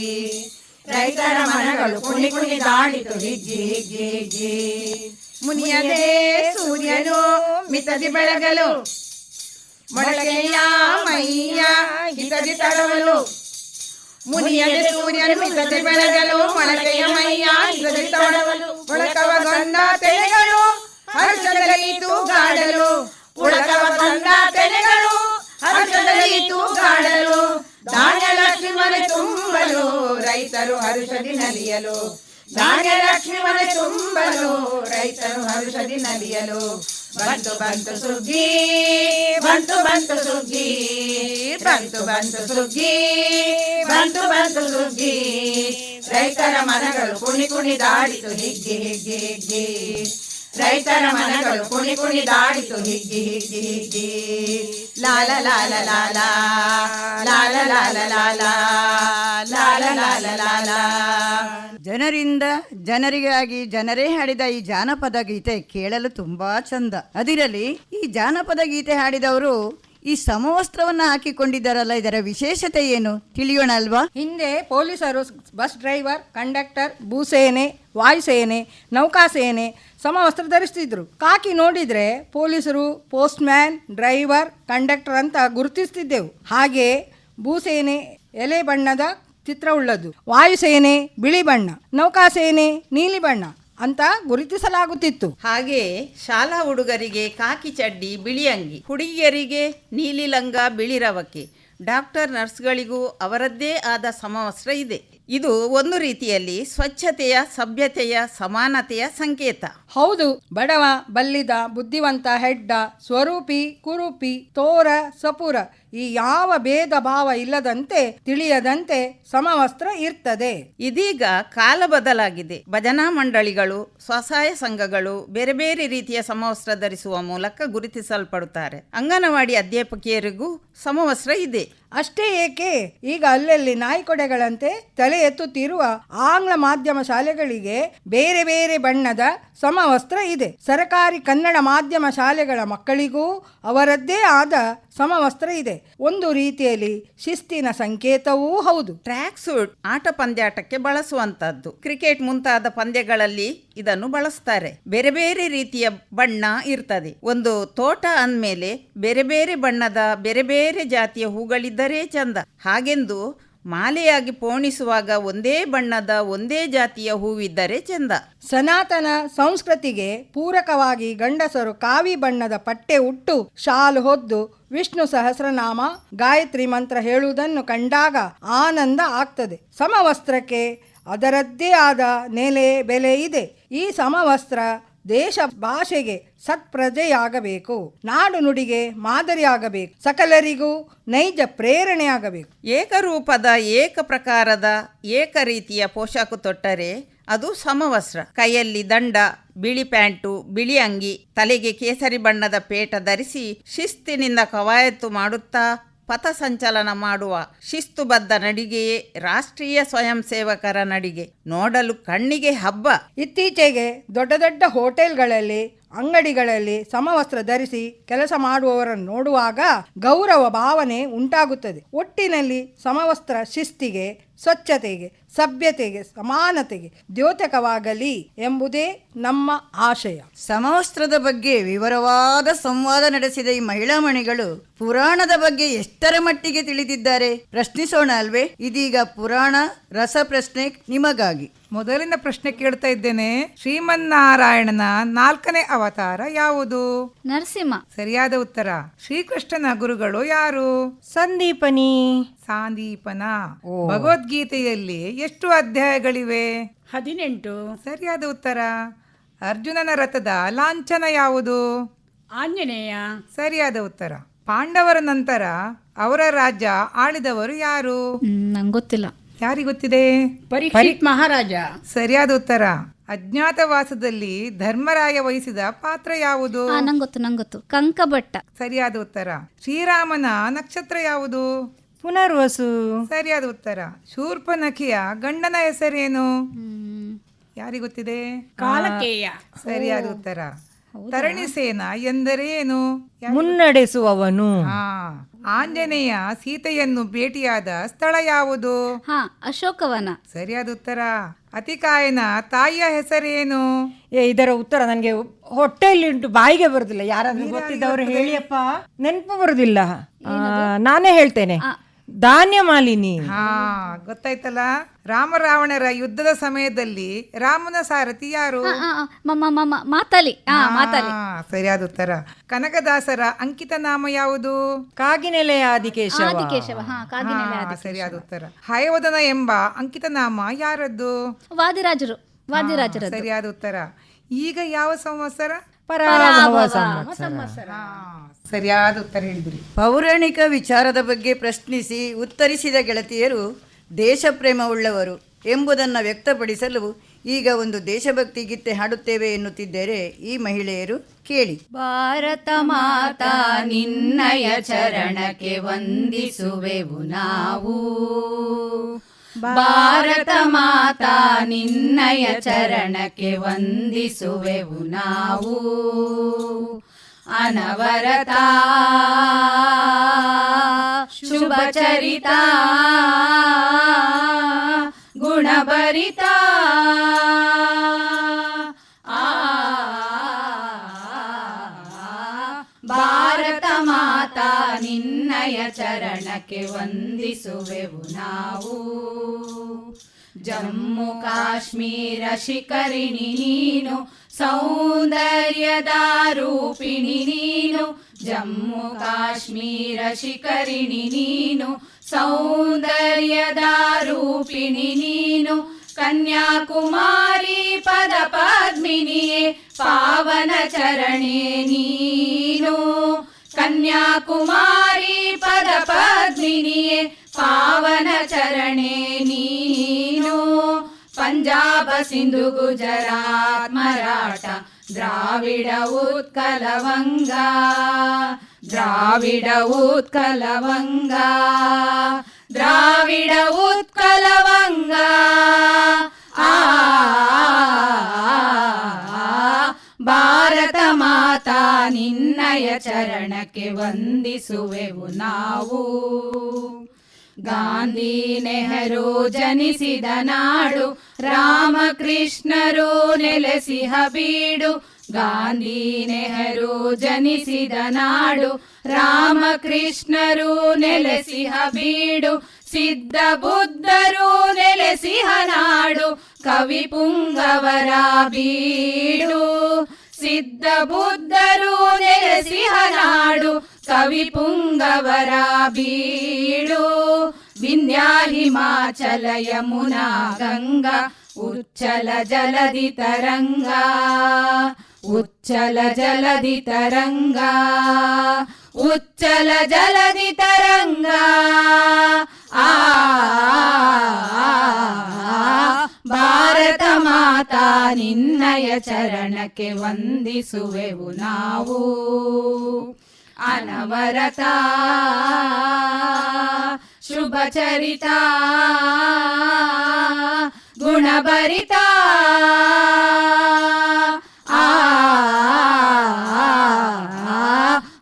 ರೈತರ ಮನಗಳು ಕುಣಿ ಕುಣಿದಾಡಿತು ಹಿಗ್ಗಿ ಹಿಗ್ಗಿ ಹಿಗ್ಗಿ, ಮುನಿಯದೇ ಸೂರ್ಯನು ಮಿತದಿ ಬೆಳಗಲು, ಮೊಳಕೆಯ ಮೈಯ ಹಿತದಿ ತಡವಲು, ಮುನಿಯದೆ ಸೂರ್ಯನು ಮಿತದಿ ಬೆಳಗಲು, ಮೊಳಕೆಯ ಮೈಯ ಹಿತದಿ ತಡವಲು, ಮೊಳಕವಗೊಂಡ ತೆನೆಗಳು ಹರ್ಷದಲ್ಲಿ ತೂಗಾಡಲು, ಉಳಕವಗೊಂಡ ತೆನೆಗಳು ಹರ್ಷದಲ್ಲಿ ತೂಗಾಡಲು, ಧಾನ್ಯಲಕ್ಷ್ಮಿ ಮನೆ ತುಂಬಲು ರೈತರು ಹರುಷದಿ ನಲಿಯಲು, ಧಾನ್ಯಲಕ್ಷ್ಮಿ ಮನೆ ತುಂಬಲು ರೈತರು ಹರುಷದಿ ನಲಿಯಲು, ಬಂತು ಬಂತು ಸುಗ್ಗಿ, ಬಂತು ಬಂತು ಸುಗ್ಗಿ, ಬಂತು ಬಂತು ಸುಗ್ಗಿ, ಬಂತು ಬಂತು ಸುಗ್ಗಿ, ರೈತರ ಮನಗಳು ಕುಣಿ ಕುಣಿದಾಡಿತು ಹಿಗ್ಗಿ ಹಿಗ್ಗಿ ಹಿಗ್ಗಿ, ರೈತರ ಮನಗಳು ಕುಣಿ ಕುಣಿದಾಡಿತು ಹಿಗ್ಗಿ ಹಿಗ್ಗಿ ಹಿಗ್ಗಿ, ಲಾಲ ಲಾಲ ಲಾಲ ಲಾಲ ಲಾಲ ಲಾಲ ಲಾಲ ಲಾಲ ಲಾಲ. ಜನರಿಂದ ಜನರಿಗಾಗಿ ಜನರೇ ಹಾಡಿದ ಈ ಜಾನಪದ ಗೀತೆ ಕೇಳಲು ತುಂಬಾ ಚಂದ. ಅದಿರಲಿ, ಈ ಜಾನಪದ ಗೀತೆ ಹಾಡಿದವರು ಈ ಸಮವಸ್ತ್ರವನ್ನ ಹಾಕಿಕೊಂಡಿದ್ದಾರಲ್ಲ, ಇದರ ವಿಶೇಷತೆ ಏನು ತಿಳಿಯೋಣ ಅಲ್ವಾ? ಹಿಂದೆ ಪೊಲೀಸರು ಬಸ್ ಡ್ರೈವರ್, ಕಂಡಕ್ಟರ್, ಭೂಸೇನೆ, ವಾಯುಸೇನೆ, ನೌಕಾಸೇನೆ ಸಮವಸ್ತ್ರ ಧರಿಸ್ತಿದ್ರು. ಕಾಕಿ ನೋಡಿದ್ರೆ ಪೊಲೀಸರು, ಪೋಸ್ಟ್ಮ್ಯಾನ್, ಡ್ರೈವರ್, ಕಂಡಕ್ಟರ್ ಅಂತ ಗುರುತಿಸ್ತಿದ್ದೆವು. ಹಾಗೆ ಭೂಸೇನೆ ಎಲೆ ಬಣ್ಣದ ಚಿತ್ರವುಳ್ಳದ್ದು, ವಾಯುಸೇನೆ ಬಿಳಿ ಬಣ್ಣ, ನೌಕಾಸೇನೆ ನೀಲಿ ಬಣ್ಣ ಅಂತ ಗುರುತಿಸಲಾಗುತ್ತಿತ್ತು. ಹಾಗೆ ಶಾಲಾ ಹುಡುಗರಿಗೆ ಕಾಕಿ ಚಡ್ಡಿ, ಬಿಳಿ ಅಂಗಿ, ಹುಡುಗಿಯರಿಗೆ ನೀಲಿ ಲಂಗ, ಬಿಳಿ ರವಕೆ, ಡಾಕ್ಟರ್ ನರ್ಸ್ಗಳಿಗೂ ಅವರದ್ದೇ ಆದ ಸಮವಸ್ತ್ರ ಇದೆ. ಇದು ಒಂದು ರೀತಿಯಲ್ಲಿ ಸ್ವಚ್ಛತೆಯ, ಸಭ್ಯತೆಯ, ಸಮಾನತೆಯ ಸಂಕೇತ. ಹೌದು, ಬಡವ, ಬಲ್ಲಿದ, ಬುದ್ಧಿವಂತ, ಹೆಡ್ಡ, ಸ್ವರೂಪಿ, ಕುರೂಪಿ, ತೋರ, ಸಪುರ ಈ ಯಾವ ಭೇದ ಭಾವ ಇಲ್ಲದಂತೆ, ತಿಳಿಯದಂತೆ ಸಮವಸ್ತ್ರ ಇರ್ತದೆ. ಇದೀಗ ಕಾಲ ಬದಲಾಗಿದೆ. ಭಜನಾ ಮಂಡಳಿಗಳು, ಸ್ವಸಹಾಯ ಸಂಘಗಳು ಬೇರೆ ಬೇರೆ ರೀತಿಯ ಸಮವಸ್ತ್ರ ಧರಿಸುವ ಮೂಲಕ ಗುರುತಿಸಲ್ಪಡುತ್ತಾರೆ. ಅಂಗನವಾಡಿ ಅಧ್ಯಾಪಕಿಯರಿಗೂ ಸಮವಸ್ತ್ರ ಇದೆ. ಅಷ್ಟೇ ಏಕೆ, ಈಗ ಅಲ್ಲಲ್ಲಿ ನಾಯಿಕೊಡೆಗಳಂತೆ ತಲೆ ಎತ್ತುತ್ತಿರುವ ಆಂಗ್ಲ ಮಾಧ್ಯಮ ಶಾಲೆಗಳಿಗೆ ಬೇರೆ ಬೇರೆ ಬಣ್ಣದ ಸಮವಸ್ತ್ರ ಇದೆ. ಸರಕಾರಿ ಕನ್ನಡ ಮಾಧ್ಯಮ ಶಾಲೆಗಳ ಮಕ್ಕಳಿಗೂ ಅವರದ್ದೇ ಆದ ಸಮವಸ್ತ್ರ ಇದೆ. ಒಂದು ರೀತಿಯಲ್ಲಿ ಶಿಸ್ತಿನ ಸಂಕೇತವೂ ಹೌದು. ಟ್ರ್ಯಾಕ್ ಸೂಟ್ ಆಟ ಪಂದ್ಯಾಟಕ್ಕೆ ಬಳಸುವಂತದ್ದು. ಕ್ರಿಕೆಟ್ ಮುಂತಾದ ಪಂದ್ಯಗಳಲ್ಲಿ ಇದನ್ನು ಬಳಸ್ತಾರೆ. ಬೇರೆ ಬೇರೆ ರೀತಿಯ ಬಣ್ಣ ಇರ್ತದೆ. ಒಂದು ತೋಟ ಅಂದಮೇಲೆ ಬೇರೆ ಬೇರೆ ಬಣ್ಣದ, ಬೇರೆ ಬೇರೆ ಜಾತಿಯ ಹೂಗಳಿದ್ದರೆ ಚಂದ. ಹಾಗೆಂದು ಮಾಲೆಯಾಗಿ ಪೋಣಿಸುವಾಗ ಒಂದೇ ಬಣ್ಣದ, ಒಂದೇ ಜಾತಿಯ ಹೂವಿದ್ದರೆ ಚೆಂದ. ಸನಾತನ ಸಂಸ್ಕೃತಿಗೆ ಪೂರಕವಾಗಿ ಗಂಡಸರು ಕಾವಿ ಬಣ್ಣದ ಪಟ್ಟೆ ಉಟ್ಟು, ಶಾಲು ಹೊದ್ದು ವಿಷ್ಣು ಸಹಸ್ರನಾಮ, ಗಾಯತ್ರಿ ಮಂತ್ರ ಹೇಳುವುದನ್ನು ಕಂಡಾಗ ಆನಂದ ಆಗ್ತದೆ. ಸಮವಸ್ತ್ರಕ್ಕೆ ಅದರದ್ದೇ ಆದ ನೆಲೆ ಬೆಲೆ ಇದೆ. ಈ ಸಮವಸ್ತ್ರ ದೇಶ ಭಾಷೆಗೆ ಸತ್ಪ್ರಜೆಯಾಗಬೇಕು, ನಾಡು ನುಡಿಗೆ ಮಾದರಿಯಾಗಬೇಕು, ಸಕಲರಿಗೂ ನೈಜ ಪ್ರೇರಣೆಯಾಗಬೇಕು. ಏಕರೂಪದ, ಏಕ ಪ್ರಕಾರದ, ಏಕ ರೀತಿಯ ಪೋಷಾಕು ತೊಟ್ಟರೆ ಅದು ಸಮವಸ್ತ್ರ. ಕೈಯಲ್ಲಿ ದಂಡ, ಬಿಳಿ ಪ್ಯಾಂಟು, ಬಿಳಿ ಅಂಗಿ, ತಲೆಗೆ ಕೇಸರಿ ಬಣ್ಣದ ಪೇಟ ಧರಿಸಿ ಶಿಸ್ತಿನಿಂದ ಕವಾಯತು ಮಾಡುತ್ತಾ ಪಥಸಂಚಲನ ಮಾಡುವ ಶಿಸ್ತುಬದ್ಧ ನಡಿಗೆಯೇ ರಾಷ್ಟ್ರೀಯ ಸ್ವಯಂ ಸೇವಕರ ನಡಿಗೆ. ನೋಡಲು ಕಣ್ಣಿಗೆ ಹಬ್ಬ. ಇತ್ತೀಚೆಗೆ ದೊಡ್ಡ ದೊಡ್ಡ ಹೋಟೆಲ್ಗಳಲ್ಲಿ, ಅಂಗಡಿಗಳಲ್ಲಿ ಸಮವಸ್ತ್ರ ಧರಿಸಿ ಕೆಲಸ ಮಾಡುವವರನ್ನು ನೋಡುವಾಗ ಗೌರವ ಭಾವನೆ ಉಂಟಾಗುತ್ತದೆ. ಒಟ್ಟಿನಲ್ಲಿ ಸಮವಸ್ತ್ರ ಶಿಸ್ತಿಗೆ, ಸ್ವಚ್ಛತೆಗೆ, ಸಭ್ಯತೆಗೆ, ಸಮಾನತೆಗೆ ದ್ಯೋತಕವಾಗಲಿ ಎಂಬುದೇ ನಮ್ಮ ಆಶಯ. ಸಮವಸ್ತ್ರದ ಬಗ್ಗೆ ವಿವರವಾದ ಸಂವಾದ ನಡೆಸಿದ ಈ ಮಹಿಳಾ ಮಣಿಗಳು ಪುರಾಣದ ಬಗ್ಗೆ ಎಷ್ಟರ ಮಟ್ಟಿಗೆ ತಿಳಿದಿದ್ದಾರೆ ಪ್ರಶ್ನಿಸೋಣ ಅಲ್ವೇ? ಇದೀಗ ಪುರಾಣ ರಸಪ್ರಶ್ನೆ ನಿಮಗಾಗಿ. ಮೊದಲಿನ ಪ್ರಶ್ನೆ ಕೇಳ್ತಾ ಇದ್ದೇನೆ. ಶ್ರೀಮನ್ನಾರಾಯಣನ 4ನೇ ಅವತಾರ ಯಾವುದು? ನರಸಿಂಹ. ಸರಿಯಾದ ಉತ್ತರ. ಶ್ರೀಕೃಷ್ಣನ ಗುರುಗಳು ಯಾರು? ಸಂದೀಪನಿ. ಸಾಂದೀಪನ. ಭಗವದ್ಗೀತೆಯಲ್ಲಿ ಎಷ್ಟು ಅಧ್ಯಾಯಗಳಿವೆ? 18. ಸರಿಯಾದ ಉತ್ತರ. ಅರ್ಜುನನ ರಥದ ಲಾಂಛನ ಯಾವುದು? ಆಂಜನೇಯ. ಸರಿಯಾದ ಉತ್ತರ. ಪಾಂಡವರ ನಂತರ ಅವರ ರಾಜ್ಯ ಆಳಿದವರು ಯಾರು? ನಂಗೊತ್ತಿಲ್ಲ. ಯಾರಿಗೊತ್ತಿದೆ? ಪರೀಕ್ಷಿತ್ ಮಹಾರಾಜ. ಸರಿಯಾದ ಉತ್ತರ. ಅಜ್ಞಾತವಾಸದಲ್ಲಿ ಧರ್ಮರಾಯ ವಹಿಸಿದ ಪಾತ್ರ ಯಾವುದು? ನಂಗೊತ್ತು. ಕಂಕಭಟ್ಟ. ಸರಿಯಾದ ಉತ್ತರ. ಶ್ರೀರಾಮನ ನಕ್ಷತ್ರ ಯಾವುದು? ಪುನರ್ವಸು. ಸರಿಯಾದ ಉತ್ತರ. ಶೂರ್ಪನಖಿಯ ಗಂಡನ ಹೆಸರೇನು? ಯಾರಿಗೊತ್ತಿದೆ? ಕಾಲಕೇಯ. ಸರಿಯಾದ ಉತ್ತರ. ತರಣಿಸೇನ ಎಂದರೇನು? ಮುನ್ನಡೆಸುವವನು. ಆಂಜನೇಯ ಸೀತೆಯನ್ನು ಭೇಟಿಯಾದ ಸ್ಥಳ ಯಾವುದು? ಅಶೋಕವನ. ಸರಿಯಾದ ಉತ್ತರ. ಅತಿಕಾಯನ ತಾಯಿಯ ಹೆಸರೇನು? ಇದರ ಉತ್ತರ ನನಗೆ ಹೊಟ್ಟೆಯಲ್ಲಿ ಉಂಟು, ಬಾಯಿಗೆ ಬರುದಿಲ್ಲ. ಯಾರಾದ್ರೂ ಗೊತ್ತಿದ್ದವರು ಹೇಳಿಯಪ್ಪ. ನೆನಪು ಬರುದಿಲ್ಲ. ನಾನೇ ಹೇಳ್ತೇನೆ. ಧಾನ್ಯ ಮಾಲಿನಿ. ಗೊತ್ತಾಯ್ತಲ್ಲ. ರಾಮ ರಾವಣರ ಯುದ್ಧದ ಸಮಯದಲ್ಲಿ ರಾಮನ ಸಾರಥಿ ಯಾರು? ಮಾತಲಿ. ಸರಿಯಾದ ಉತ್ತರ. ಕನಕದಾಸರ ಅಂಕಿತ ನಾಮ ಯಾವುದು? ಕಾಗಿನೆಲೆಯ ಆದಿಕೇಶವ. ಸರಿಯಾದ ಉತ್ತರ. ಹಯವದನ ಎಂಬ ಅಂಕಿತ ನಾಮ ಯಾರದ್ದು? ವಾದಿರಾಜರು. ಸರಿಯಾದ ಉತ್ತರ. ಈಗ ಯಾವ ಸಂವತ್ಸರ? ಪರಾಭವ ಸಂವತ್ಸರ. ಸರಿಯಾದ ಉತ್ತರ ಹೇಳಿದ್ರಿ. ಪೌರಾಣಿಕ ವಿಚಾರದ ಬಗ್ಗೆ ಪ್ರಶ್ನಿಸಿ ಉತ್ತರಿಸಿದ ಗೆಳತಿಯರು ದೇಶಪ್ರೇಮವುಳ್ಳವರು ಎಂಬುದನ್ನು ವ್ಯಕ್ತಪಡಿಸಲು ಈಗ ಒಂದು ದೇಶಭಕ್ತಿ ಗೀತೆ ಹಾಡುತ್ತೇವೆ ಎನ್ನುತ್ತಿದ್ದಾರೆ ಈ ಮಹಿಳೆಯರು. ಕೇಳಿ. ಭಾರತ ಮಾತಾ ನಿನ್ನಯ ಚರಣಕ್ಕೆ ವಂದಿಸುವೆವು ನಾವು. ಭಾರತ ಮಾತಾ ನಿನ್ನಯ ಚರಣಕ್ಕೆ ವಂದಿಸುವೆವು ನಾವು. ಅನವರತ ಚರಿತ ಗುಣಭರಿತ ಭಾರತ ಮಾತಾ ನಿನ್ನಯ ಚರಣಕ್ಕೆ ವಂದಿಸುವೆವು ನಾವು. ಜಮ್ಮು ಕಾಶ್ಮೀರ ಶಿಖರಿಣಿ ನೀನು, ಸೌಂದರ್ಯದ ರೂಪಿಣಿ ನೀನು. ಜಮ್ಮು ಕಾಶ್ಮೀರ ಶಿಖರಿಣಿ ನೀನು, ಸೌಂದರ್ಯದ ರೂಪಿಣಿ ನೀನು. ಕನ್ಯಾಕುಮಾರಿ ಪದ ಪದ್ಮಿನಿಯೇ ಪಾವನ ಚರಣೆ ನೀನು. ಕನ್ಯಾಕುಮಾರಿ ಪದ ಪದ್ಮಿನಿಯೇ ಪಾವನ ಚರಣೆ ನೀನು. ಪಂಜಾಬ ಸಿಂಧು ಗುಜರಾತ್ ಮರಾಠ ದ್ರಾವಿಡ ಉತ್ಕಲ ವಂಗ, ದ್ರಾವಿಡ ಉತ್ಕಲ ವಂಗ, ದ್ರಾವಿಡ ಉತ್ಕಲ ವಂಗ. ಭಾರತ ಮಾತಾ ನಿನ್ನಯ ಚರಣಕ್ಕೆ ವಂದಿಸುವೆವು ನಾವು. ಗಾಂಧಿ ನೆಹರು ಜನಿಸಿದ ನಾಡು, ರಾಮಕೃಷ್ಣರು ನೆಲೆಸಿಹ ಬೀಡು. ಗಾಂಧಿ ನೆಹರು ಜನಿಸಿದ ನಾಡು, ರಾಮಕೃಷ್ಣರು ನೆಲೆಸಿಹ ಬೀಡು. ಸಿದ್ಧ ಬುದ್ಧರು ನೆಲೆಸಿಹ ನಾಡು, ಕವಿ ಪುಂಗವರ ಬೀಡು. ಸಿದ್ಧ ಬುದ್ಧರು ನೆಲೆಸಿಹ ನಾಡು, ಕವಿ ಪುಂಗವರ ಬೀಡು. ವಿಂಧ್ಯ ಹಿಮಾಚಲ ಯಮುನಾ ಗಂಗಾ, ಉಚ್ಚಲ ಜಲಧಿ ತರಂಗ, ಉಚ್ಚಲ ಜಲಧಿ ತರಂಗ, ಉಚ್ಚಲ ಜಲಧಿ ತರಂಗ. ಭಾರತ ಮಾತಾ ನಿನ್ನಯ ಚರಣಕ್ಕೆ ವಂದಿಸುವೆವು ನಾವು. ಅನವರತ ಶುಭ ಚರಿತ ಗುಣಭರಿತ.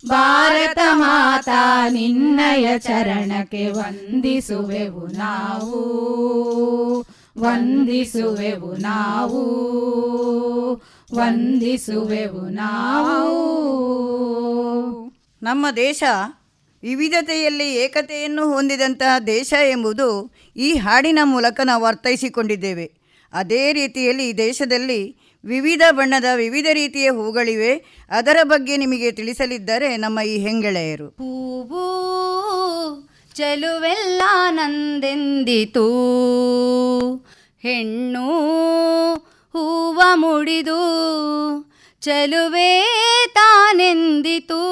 ಭಾರತ ಮಾತಾ ನಿನ್ನಯ ಚರಣಕ್ಕೆ ವಂದಿಸುವೆವು ನಾವು, ವಂದಿಸುವೆವು ನಾವು, ವಂದಿಸುವೆವು ನಾವು. ನಮ್ಮ ದೇಶ ವಿವಿಧತೆಯಲ್ಲಿ ಏಕತೆಯನ್ನು ಹೊಂದಿದಂತಹ ದೇಶ ಎಂಬುದು ಈ ಹಾಡಿನ ಮೂಲಕ ನಾವು ಅರ್ಥೈಸಿಕೊಂಡಿದ್ದೇವೆ. ಅದೇ ರೀತಿಯಲ್ಲಿ ಈ ದೇಶದಲ್ಲಿ ವಿವಿಧ ಬಣ್ಣದ ವಿವಿಧ ರೀತಿಯ ಹೂಗಳಿವೆ. ಅದರ ಬಗ್ಗೆ ನಿಮಗೆ ತಿಳಿಸಲಿದ್ದಾರೆ ನಮ್ಮ ಈ ಹೆಂಗೆಳೆಯರು. ಹೂವು ಚೆಲುವೆಲ್ಲ ನಂದೆಂದಿತು, ಹೆಣ್ಣು ಹೂವ ಮುಡಿದು ಚೆಲುವೆ ತಾನೆಂದಿತು.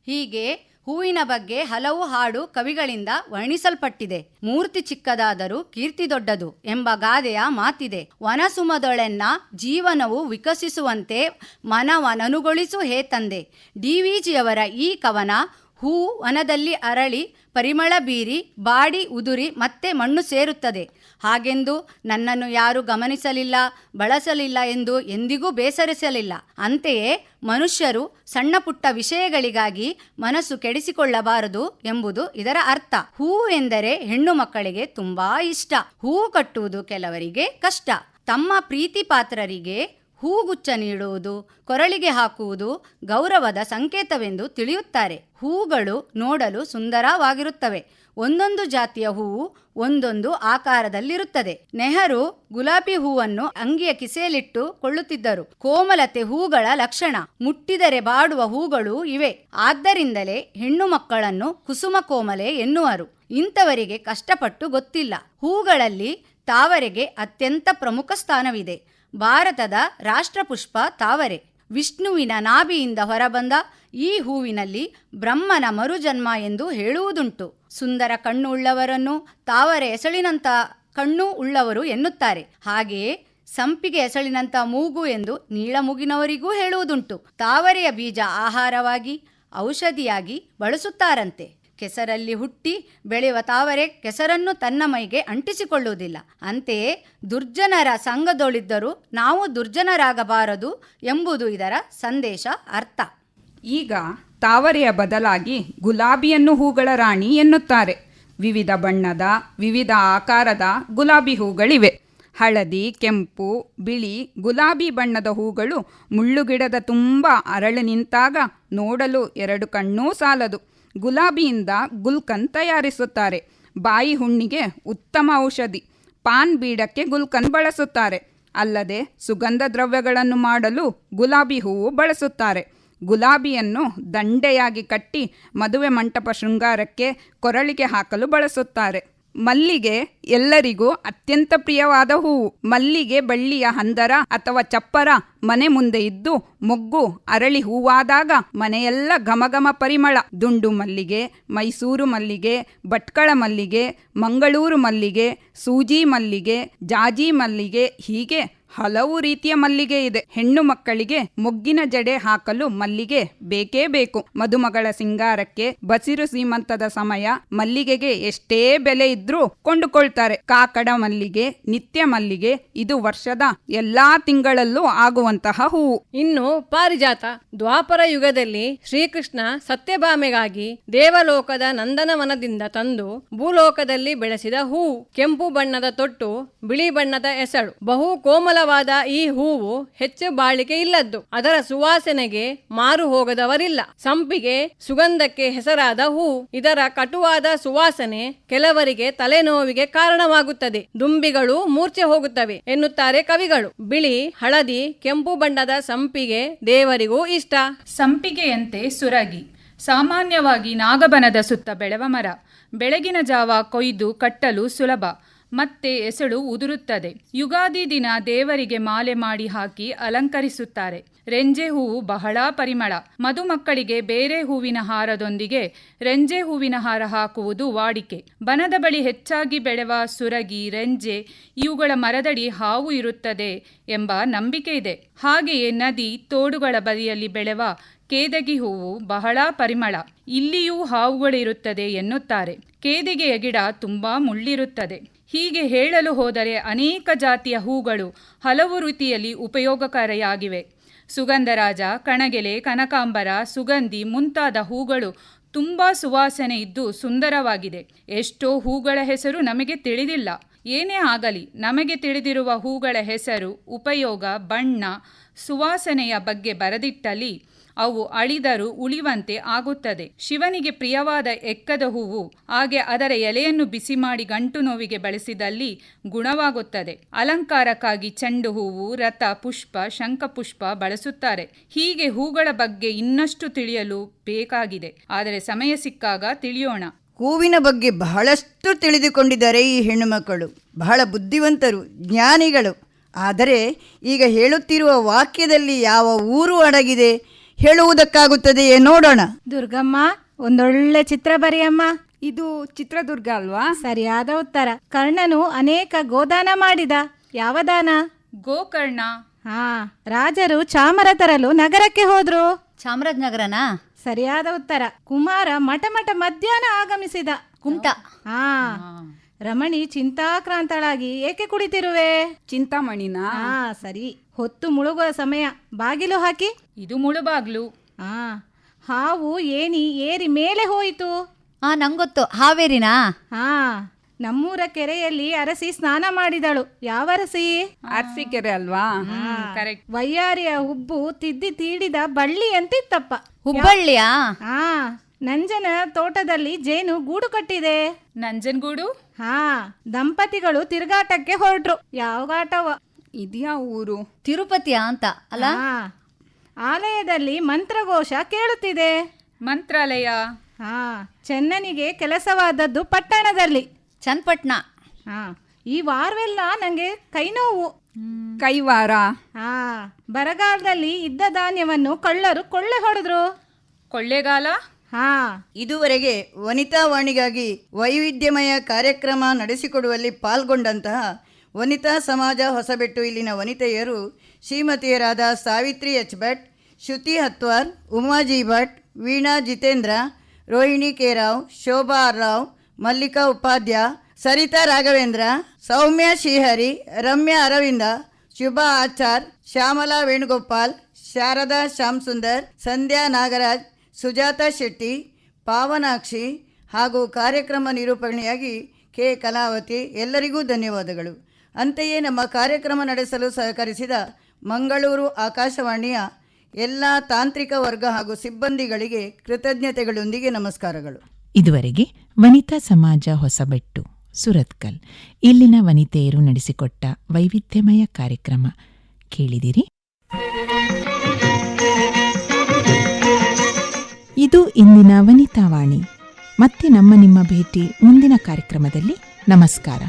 ಹೀಗೆ ಹೂವಿನ ಬಗ್ಗೆ ಹಲವು ಹಾಡು ಕವಿಗಳಿಂದ ವರ್ಣಿಸಲ್ಪಟ್ಟಿದೆ. ಮೂರ್ತಿ ಚಿಕ್ಕದಾದರೂ ಕೀರ್ತಿ ದೊಡ್ಡದು ಎಂಬ ಗಾದೆಯ ಮಾತಿದೆ. ವನಸುಮದೊಳೆನ್ನ ಜೀವನವು ವಿಕಸಿಸುವಂತೆ ಮನವನನುಗೊಳಿಸು ಹೇ ತಂದೆ. ಡಿವಿಜಿಯವರ ಈ ಕವನ ಹೂ ವನದಲ್ಲಿ ಅರಳಿ ಪರಿಮಳ ಬೀರಿ ಬಾಡಿ ಉದುರಿ ಮತ್ತೆ ಮಣ್ಣು ಸೇರುತ್ತದೆ. ಹಾಗೆಂದು ನನ್ನನ್ನು ಯಾರೂ ಗಮನಿಸಲಿಲ್ಲ, ಬಳಸಲಿಲ್ಲ ಎಂದು ಎಂದಿಗೂ ಬೇಸರಿಸಲಿಲ್ಲ. ಅಂತೆಯೇ ಮನುಷ್ಯರು ಸಣ್ಣ ಪುಟ್ಟ ವಿಷಯಗಳಿಗಾಗಿ ಮನಸ್ಸು ಕೆಡಿಸಿಕೊಳ್ಳಬಾರದು ಎಂಬುದು ಇದರ ಅರ್ಥ. ಹೂ ಎಂದರೆ ಹೆಣ್ಣು ಮಕ್ಕಳಿಗೆ ತುಂಬಾ ಇಷ್ಟ. ಹೂ ಕಟ್ಟುವುದು ಕೆಲವರಿಗೆ ಕಷ್ಟ. ತಮ್ಮ ಪ್ರೀತಿ ಪಾತ್ರರಿಗೆ ಹೂಗುಚ್ಛ ನೀಡುವುದು, ಕೊರಳಿಗೆ ಹಾಕುವುದು ಗೌರವದ ಸಂಕೇತವೆಂದು ತಿಳಿಯುತ್ತಾರೆ. ಹೂಗಳು ನೋಡಲು ಸುಂದರವಾಗಿರುತ್ತವೆ. ಒಂದೊಂದು ಜಾತಿಯ ಹೂವು ಒಂದೊಂದು ಆಕಾರದಲ್ಲಿರುತ್ತದೆ. ನೆಹರು ಗುಲಾಬಿ ಹೂವನ್ನು ಅಂಗಿಯ ಕಿಸೆಯಲ್ಲಿಟ್ಟು ಕೊಳ್ಳುತ್ತಿದ್ದರು. ಕೋಮಲತೆ ಹೂಗಳ ಲಕ್ಷಣ. ಮುಟ್ಟಿದರೆ ಬಾಡುವ ಹೂಗಳು ಇವೆ. ಆದ್ದರಿಂದಲೇ ಹೆಣ್ಣು ಮಕ್ಕಳನ್ನು ಕುಸುಮ ಕೋಮಲೆ ಎನ್ನುವರು. ಇಂಥವರಿಗೆ ಕಷ್ಟಪಟ್ಟು ಗೊತ್ತಿಲ್ಲ. ಹೂಗಳಲ್ಲಿ ತಾವರೆಗೆ ಅತ್ಯಂತ ಪ್ರಮುಖ ಸ್ಥಾನವಿದೆ. ಭಾರತದ ರಾಷ್ಟ್ರಪುಷ್ಪ ತಾವರೆ. ವಿಷ್ಣುವಿನ ನಾಭಿಯಿಂದ ಹೊರಬಂದ ಈ ಹೂವಿನಲ್ಲಿ ಬ್ರಹ್ಮನ ಮರುಜನ್ಮ ಎಂದು ಹೇಳುವುದುಂಟು. ಸುಂದರ ಕಣ್ಣು ಉಳ್ಳವರನ್ನು ತಾವರೆ ಎಸಳಿನಂಥ ಕಣ್ಣು ಉಳ್ಳವರು ಎನ್ನುತ್ತಾರೆ. ಹಾಗೆಯೇ ಸಂಪಿಗೆ ಎಸಳಿನಂಥ ಮೂಗು ಎಂದು ನೀಳಮೂಗಿನವರಿಗೂ ಹೇಳುವುದುಂಟು. ತಾವರೆಯ ಬೀಜ ಆಹಾರವಾಗಿ ಔಷಧಿಯಾಗಿ ಬಳಸುತ್ತಾರಂತೆ. ಕೆಸರಲ್ಲಿ ಹುಟ್ಟಿ ಬೆಳೆಯುವ ತಾವರೆ ಕೆಸರನ್ನು ತನ್ನ ಮೈಗೆ ಅಂಟಿಸಿಕೊಳ್ಳುವುದಿಲ್ಲ. ಅಂತೆಯೇ ದುರ್ಜನರ ಸಂಘದೊಳಿದ್ದರೂ ನಾವು ದುರ್ಜನರಾಗಬಾರದು ಎಂಬುದು ಇದರ ಸಂದೇಶ, ಅರ್ಥ. ಈಗ ತಾವರೆಯ ಬದಲಾಗಿ ಗುಲಾಬಿಯನ್ನು ಹೂಗಳ ರಾಣಿ ಎನ್ನುತ್ತಾರೆ. ವಿವಿಧ ಬಣ್ಣದ ವಿವಿಧ ಆಕಾರದ ಗುಲಾಬಿ ಹೂಗಳಿವೆ. ಹಳದಿ, ಕೆಂಪು, ಬಿಳಿ, ಗುಲಾಬಿ ಬಣ್ಣದ ಹೂಗಳು ಮುಳ್ಳುಗಿಡದ ತುಂಬ ಅರಳು ನಿಂತಾಗ ನೋಡಲು 2 ಕಣ್ಣೂ ಸಾಲದು. ಗುಲಾಬಿಯಿಂದ ಗುಲ್ಕನ್ ತಯಾರಿಸುತ್ತಾರೆ. ಬಾಯಿ ಹುಣ್ಣಿಗೆ ಉತ್ತಮ ಔಷಧಿ. ಪಾನ್ ಬೀಡಕ್ಕೆ ಗುಲ್ಕನ್ ಬಳಸುತ್ತಾರೆ. ಅಲ್ಲದೆ ಸುಗಂಧ ದ್ರವ್ಯಗಳನ್ನು ಮಾಡಲು ಗುಲಾಬಿ ಹೂವು ಬಳಸುತ್ತಾರೆ. ಗುಲಾಬಿಯನ್ನು ದಂಡೆಯಾಗಿ ಕಟ್ಟಿ ಮದುವೆ ಮಂಟಪ ಶೃಂಗಾರಕ್ಕೆ ಕೊರಳಿಗೆ ಹಾಕಲು ಬಳಸುತ್ತಾರೆ. ಮಲ್ಲಿಗೆ ಎಲ್ಲರಿಗೂ ಅತ್ಯಂತ ಪ್ರಿಯವಾದ ಹೂವು. ಮಲ್ಲಿಗೆ ಬಳ್ಳಿಯ ಹಂದರ ಅಥವಾ ಚಪ್ಪರ ಮನೆ ಮುಂದೆ ಇದ್ದು ಮೊಗ್ಗು ಅರಳಿ ಹೂವಾದಾಗ ಮನೆಯೆಲ್ಲ ಘಮಘಮ ಪರಿಮಳ. ದುಂಡು ಮಲ್ಲಿಗೆ, ಮೈಸೂರು ಮಲ್ಲಿಗೆ, ಭಟ್ಕಳ ಮಲ್ಲಿಗೆ, ಮಂಗಳೂರು ಮಲ್ಲಿಗೆ, ಸೂಜಿ ಮಲ್ಲಿಗೆ, ಜಾಜಿ ಮಲ್ಲಿಗೆ, ಹೀಗೆ ಹಲವು ರೀತಿಯ ಮಲ್ಲಿಗೆ ಇದೆ. ಹೆಣ್ಣು ಮಕ್ಕಳಿಗೆ ಮೊಗ್ಗಿನ ಜಡೆ ಹಾಕಲು ಮಲ್ಲಿಗೆ ಬೇಕೇ ಬೇಕು. ಮದುಮಗಳ ಸಿಂಗಾರಕ್ಕೆ ಬಸಿರು ಸೀಮಂತದ ಸಮಯ ಮಲ್ಲಿಗೆಗೆ ಎಷ್ಟೇ ಬೆಲೆ ಇದ್ರೂ ಕೊಂಡುಕೊಳ್ತಾರೆ. ಕಾಕಡ ಮಲ್ಲಿಗೆ, ನಿತ್ಯ ಮಲ್ಲಿಗೆ, ಇದು ವರ್ಷದ ಎಲ್ಲಾ ತಿಂಗಳಲ್ಲೂ ಆಗುವಂತಹ ಹೂವು. ಇನ್ನು ಪಾರಿಜಾತ ದ್ವಾಪರ ಯುಗದಲ್ಲಿ ಶ್ರೀಕೃಷ್ಣ ಸತ್ಯಭಾಮೆಗಾಗಿ ದೇವಲೋಕದ ನಂದನವನದಿಂದ ತಂದು ಭೂಲೋಕದಲ್ಲಿ ಬೆಳೆಸಿದ ಹೂವು. ಕೆಂಪು ಬಣ್ಣದ ತೊಟ್ಟು, ಬಿಳಿ ಬಣ್ಣದ ಎಸಳು. ಬಹು ಕೋಮಲವಾದ ಈ ಹೂವು ಹೆಚ್ಚು ಬಾಳಿಕೆ ಇಲ್ಲದ್ದು. ಅದರ ಸುವಾಸನೆಗೆ ಮಾರು ಹೋಗದವರಿಲ್ಲ. ಸಂಪಿಗೆ ಸುಗಂಧಕ್ಕೆ ಹೆಸರಾದ ಹೂವು. ಇದರ ಕಟುವಾದ ಸುವಾಸನೆ ಕೆಲವರಿಗೆ ತಲೆನೋವಿಗೆ ಕಾರಣವಾಗುತ್ತದೆ. ದುಂಬಿಗಳು ಮೂರ್ಛೆ ಹೋಗುತ್ತವೆ ಎನ್ನುತ್ತಾರೆ ಕವಿಗಳು. ಬಿಳಿ, ಹಳದಿ, ಕೆಂಪು ಬಣ್ಣದ ಸಂಪಿಗೆ ದೇವರಿಗೂ ಇಷ್ಟ. ಸಂಪಿಗೆಯಂತೆ ಸುರಗಿ ಸಾಮಾನ್ಯವಾಗಿ ನಾಗಬನದ ಸುತ್ತ ಬೆಳೆವ ಮರ. ಬೆಳಗಿನ ಜಾವ ಕೊಯ್ದು ಕಟ್ಟಲು ಸುಲಭ. ಮತ್ತೆ ಎಸಳು ಉದುರುತ್ತದೆ. ಯುಗಾದಿ ದಿನ ದೇವರಿಗೆ ಮಾಲೆ ಮಾಡಿ ಹಾಕಿ ಅಲಂಕರಿಸುತ್ತಾರೆ. ರೆಂಜೆ ಹೂವು ಬಹಳ ಪರಿಮಳ. ಮದುಮಕ್ಕಳಿಗೆ ಬೇರೆ ಹೂವಿನ ಹಾರದೊಂದಿಗೆ ರೆಂಜೆ ಹೂವಿನ ಹಾರ ಹಾಕುವುದು ವಾಡಿಕೆ. ಬನದ ಬಳಿ ಹೆಚ್ಚಾಗಿ ಬೆಳೆವ ಸುರಗಿ, ರೆಂಜೆ ಇವುಗಳ ಮರದಡಿ ಹಾವು ಇರುತ್ತದೆ ಎಂಬ ನಂಬಿಕೆ ಇದೆ. ಹಾಗೆಯೇ ನದಿ, ತೋಡುಗಳ ಬದಿಯಲ್ಲಿ ಬೆಳೆವ ಕೇದಗಿ ಹೂವು ಬಹಳ ಪರಿಮಳ. ಇಲ್ಲಿಯೂ ಹಾವುಗಳಿರುತ್ತದೆ ಎನ್ನುತ್ತಾರೆ. ಕೇದಿಗೆಯ ಗಿಡ ತುಂಬಾ ಮುಳ್ಳಿರುತ್ತದೆ. ಹೀಗೆ ಹೇಳಲು ಹೋದರೆ ಅನೇಕ ಜಾತಿಯ ಹೂಗಳು ಹಲವು ರೀತಿಯಲ್ಲಿ ಉಪಯೋಗಕಾರಿಯಾಗಿವೆ. ಸುಗಂಧರಾಜ, ಕಣಗೆಲೆ, ಕನಕಾಂಬರ, ಸುಗಂಧಿ ಮುಂತಾದ ಹೂಗಳು ತುಂಬ ಸುವಾಸನೆ ಇದ್ದು ಸುಂದರವಾಗಿದೆ. ಎಷ್ಟೋ ಹೂಗಳ ಹೆಸರು ನಮಗೆ ತಿಳಿದಿಲ್ಲ. ಏನೇ ಆಗಲಿ ನಮಗೆ ತಿಳಿದಿರುವ ಹೂಗಳ ಹೆಸರು, ಉಪಯೋಗ, ಬಣ್ಣ, ಸುವಾಸನೆಯ ಬಗ್ಗೆ ಬರೆದಿಟ್ಟಲ್ಲಿ ಅವು ಅಳಿದರೂ ಉಳಿವಂತೆ ಆಗುತ್ತದೆ. ಶಿವನಿಗೆ ಪ್ರಿಯವಾದ ಎಕ್ಕದ ಹೂವು, ಹಾಗೆ ಅದರ ಎಲೆಯನ್ನು ಬಿಸಿ ಮಾಡಿ ಗಂಟು ನೋವಿಗೆ ಬಳಸಿದಲ್ಲಿ ಗುಣವಾಗುತ್ತದೆ. ಅಲಂಕಾರಕ್ಕಾಗಿ ಚೆಂಡು ಹೂವು, ರಥ ಪುಷ್ಪ, ಶಂಖಪುಷ್ಪ ಬಳಸುತ್ತಾರೆ. ಹೀಗೆ ಹೂಗಳ ಬಗ್ಗೆ ಇನ್ನಷ್ಟು ತಿಳಿಯಲು ಬೇಕಾಗಿದೆ. ಆದರೆ ಸಮಯ ಸಿಕ್ಕಾಗ ತಿಳಿಯೋಣ. ಹೂವಿನ ಬಗ್ಗೆ ಬಹಳಷ್ಟು ತಿಳಿದುಕೊಂಡಿದ್ದಾರೆ ಈ ಹೆಣ್ಣು ಮಕ್ಕಳು. ಬಹಳ ಬುದ್ಧಿವಂತರು, ಜ್ಞಾನಿಗಳು. ಆದರೆ ಈಗ ಹೇಳುತ್ತಿರುವ ವಾಕ್ಯದಲ್ಲಿ ಯಾವ ಊರು ಅಡಗಿದೆ ಹೇಳುವುದಕ್ಕಾಗುತ್ತದೆಯೇ? ನೋಡೋಣ. ದುರ್ಗಮ್ಮ, ಒಂದೊಳ್ಳೆ ಚಿತ್ರ ಬರೆಯಮ್ಮ. ಇದು ಚಿತ್ರದುರ್ಗ ಅಲ್ವಾ? ಸರಿಯಾದ ಉತ್ತರ. ಕರ್ಣನು ಅನೇಕ ಗೋದಾನ ಮಾಡಿದ. ಯಾವ ದಾನ? ಗೋಕರ್ಣ. ಹಾ, ರಾಜರು ಚಾಮರ ತರಲು ನಗರಕ್ಕೆ ಹೋದ್ರು. ಚಾಮರಾಜನಗರನಾ? ಸರಿಯಾದ ಉತ್ತರ. ಕುಮಾರ ಮಠ ಮಧ್ಯಾಹ್ನ ಆಗಮಿಸಿದ. ಕುಮಟ. ಹಾ, ರಮಣಿ ಚಿಂತಾಕ್ರಾಂತಳಾಗಿ ಏಕೆ ಕುಳಿತಿರುವೆ? ಚಿಂತಾಮಣಿನ? ಹಾ, ಸರಿ. ಹೊತ್ತು ಮುಳುಗುವ ಸಮಯ, ಬಾಗಿಲು ಹಾಕಿ. ಇದು ಮುಳುಬಾಗ್ಲು. ಹಾವು ಏನಿ ಏರಿ ಮೇಲೆ ಹೋಯಿತು. ನಂಗೊತ್ತು, ಹಾವೇರಿನಾ? ಹಾ, ನಮ್ಮೂರ ಕೆರೆಯಲ್ಲಿ ಅರಸಿ ಸ್ನಾನ ಮಾಡಿದಳು. ಯಾವ ಅರಸಿ? ಅರಸೀಕೆರೆ ಅಲ್ವಾ? ಕರೆಕ್ಟ್. ವಯ್ಯಾರಿಯ ಹುಬ್ಬು ತಿದ್ದಿ ತೀಡಿದ ಬಳ್ಳಿ ಅಂತಿತ್ತಪ್ಪ. ಹುಬ್ಬಳ್ಳಿಯಾ? ಹಾ, ನಂಜನ ತೋಟದಲ್ಲಿ ಜೇನು ಗೂಡು ಕಟ್ಟಿದೆ. ನಂಜನಗೂಡು? ಹಾ, ದಂಪತಿಗಳು ತಿರುಗಾಟಕ್ಕೆ ಹೊರಟ್ರು. ಯಾವ ಆಟವ? ಇದ್ಯಾ ಊರು? ತಿರುಪತಿಯ ಅಂತ ಅಲ್ಲ? ಆಲಯದಲ್ಲಿ ಮಂತ್ರಘೋಷ ಕೇಳುತ್ತಿದೆ. ಮಂತ್ರಾಲಯ. ಹಾ, ಚೆನ್ನನಿಗೆ ಕೆಲಸವಾದದ್ದು ಪಟ್ಟಣದಲ್ಲಿ. ಚನ್ನಪಟ್ಟಣ. ಹಾ, ಈ ವಾರವೆಲ್ಲ ನಂಗೆ ಕೈ ನೋವು. ಕೈವಾರ. ಹಾ, ಬರಗಾಲದಲ್ಲಿ ಇದ್ದ ಧಾನ್ಯವನ್ನು ಕಳ್ಳರು ಕೊಳ್ಳೆ ಹೊಡೆದ್ರು. ಕೊಳ್ಳೆಗಾಲ. ಹಾ, ಇದುವರೆಗೆ ವನಿತಾ ವಾಣಿಗಾಗಿ ವೈವಿಧ್ಯಮಯ ಕಾರ್ಯಕ್ರಮ ನಡೆಸಿಕೊಡುವಲ್ಲಿ ಪಾಲ್ಗೊಂಡಂತಹ ವನಿತಾ ಸಮಾಜ ಹೊಸಬೆಟ್ಟು ಇಲ್ಲಿನ ವನಿತೆಯರು ಶ್ರೀಮತಿಯರಾದ ಸಾವಿತ್ರಿ ಎಚ್ ಭಟ್, ಶ್ರುತಿ ಹತ್ವಾರ್, ಉಮಾಜಿ ಭಟ್, ವೀಣಾ ಜಿತೇಂದ್ರ, ರೋಹಿಣಿ ಕೆ ರಾವ್, ಶೋಭಾ ಆರ್ ರಾವ್, ಮಲ್ಲಿಕಾ ಉಪಾಧ್ಯ, ಸರಿತಾ ರಾಘವೇಂದ್ರ, ಸೌಮ್ಯ ಶ್ರೀಹರಿ, ರಮ್ಯಾ ಅರವಿಂದ, ಶುಭಾ ಆಚಾರ್, ಶ್ಯಾಮಲಾ ವೇಣುಗೋಪಾಲ್, ಶಾರದಾ ಶ್ಯಾಮ್ ಸುಂದರ್, ಸಂಧ್ಯಾ ನಾಗರಾಜ್, ಸುಜಾತಾ ಶೆಟ್ಟಿ, ಪಾವನಾಕ್ಷಿ ಹಾಗೂ ಕಾರ್ಯಕ್ರಮ ನಿರೂಪಣೆಯಾಗಿ ಕೆ ಕಲಾವತಿ, ಎಲ್ಲರಿಗೂ ಧನ್ಯವಾದಗಳು. ಅಂತೆಯೇ ನಮ್ಮ ಕಾರ್ಯಕ್ರಮ ನಡೆಸಲು ಸಹಕರಿಸಿದ ಮಂಗಳೂರು ಆಕಾಶವಾಣಿಯ ಎಲ್ಲ ತಾಂತ್ರಿಕ ವರ್ಗ ಹಾಗೂ ಸಿಬ್ಬಂದಿಗಳಿಗೆ ಕೃತಜ್ಞತೆಗಳೊಂದಿಗೆ ನಮಸ್ಕಾರಗಳು. ಇದುವರೆಗೆ ವನಿತಾ ಸಮಾಜ ಹೊಸಬೆಟ್ಟು ಸುರತ್ಕಲ್ ಇಲ್ಲಿನ ವನಿತೆಯರು ನಡೆಸಿಕೊಟ್ಟ ವೈವಿಧ್ಯಮಯ ಕಾರ್ಯಕ್ರಮ ಕೇಳಿದಿರಿ. ಇದು ಇಂದಿನ ವನಿತಾವಾಣಿ. ಮತ್ತೆ ನಿಮ್ಮ ಭೇಟಿ ಮುಂದಿನ ಕಾರ್ಯಕ್ರಮದಲ್ಲಿ. ನಮಸ್ಕಾರ.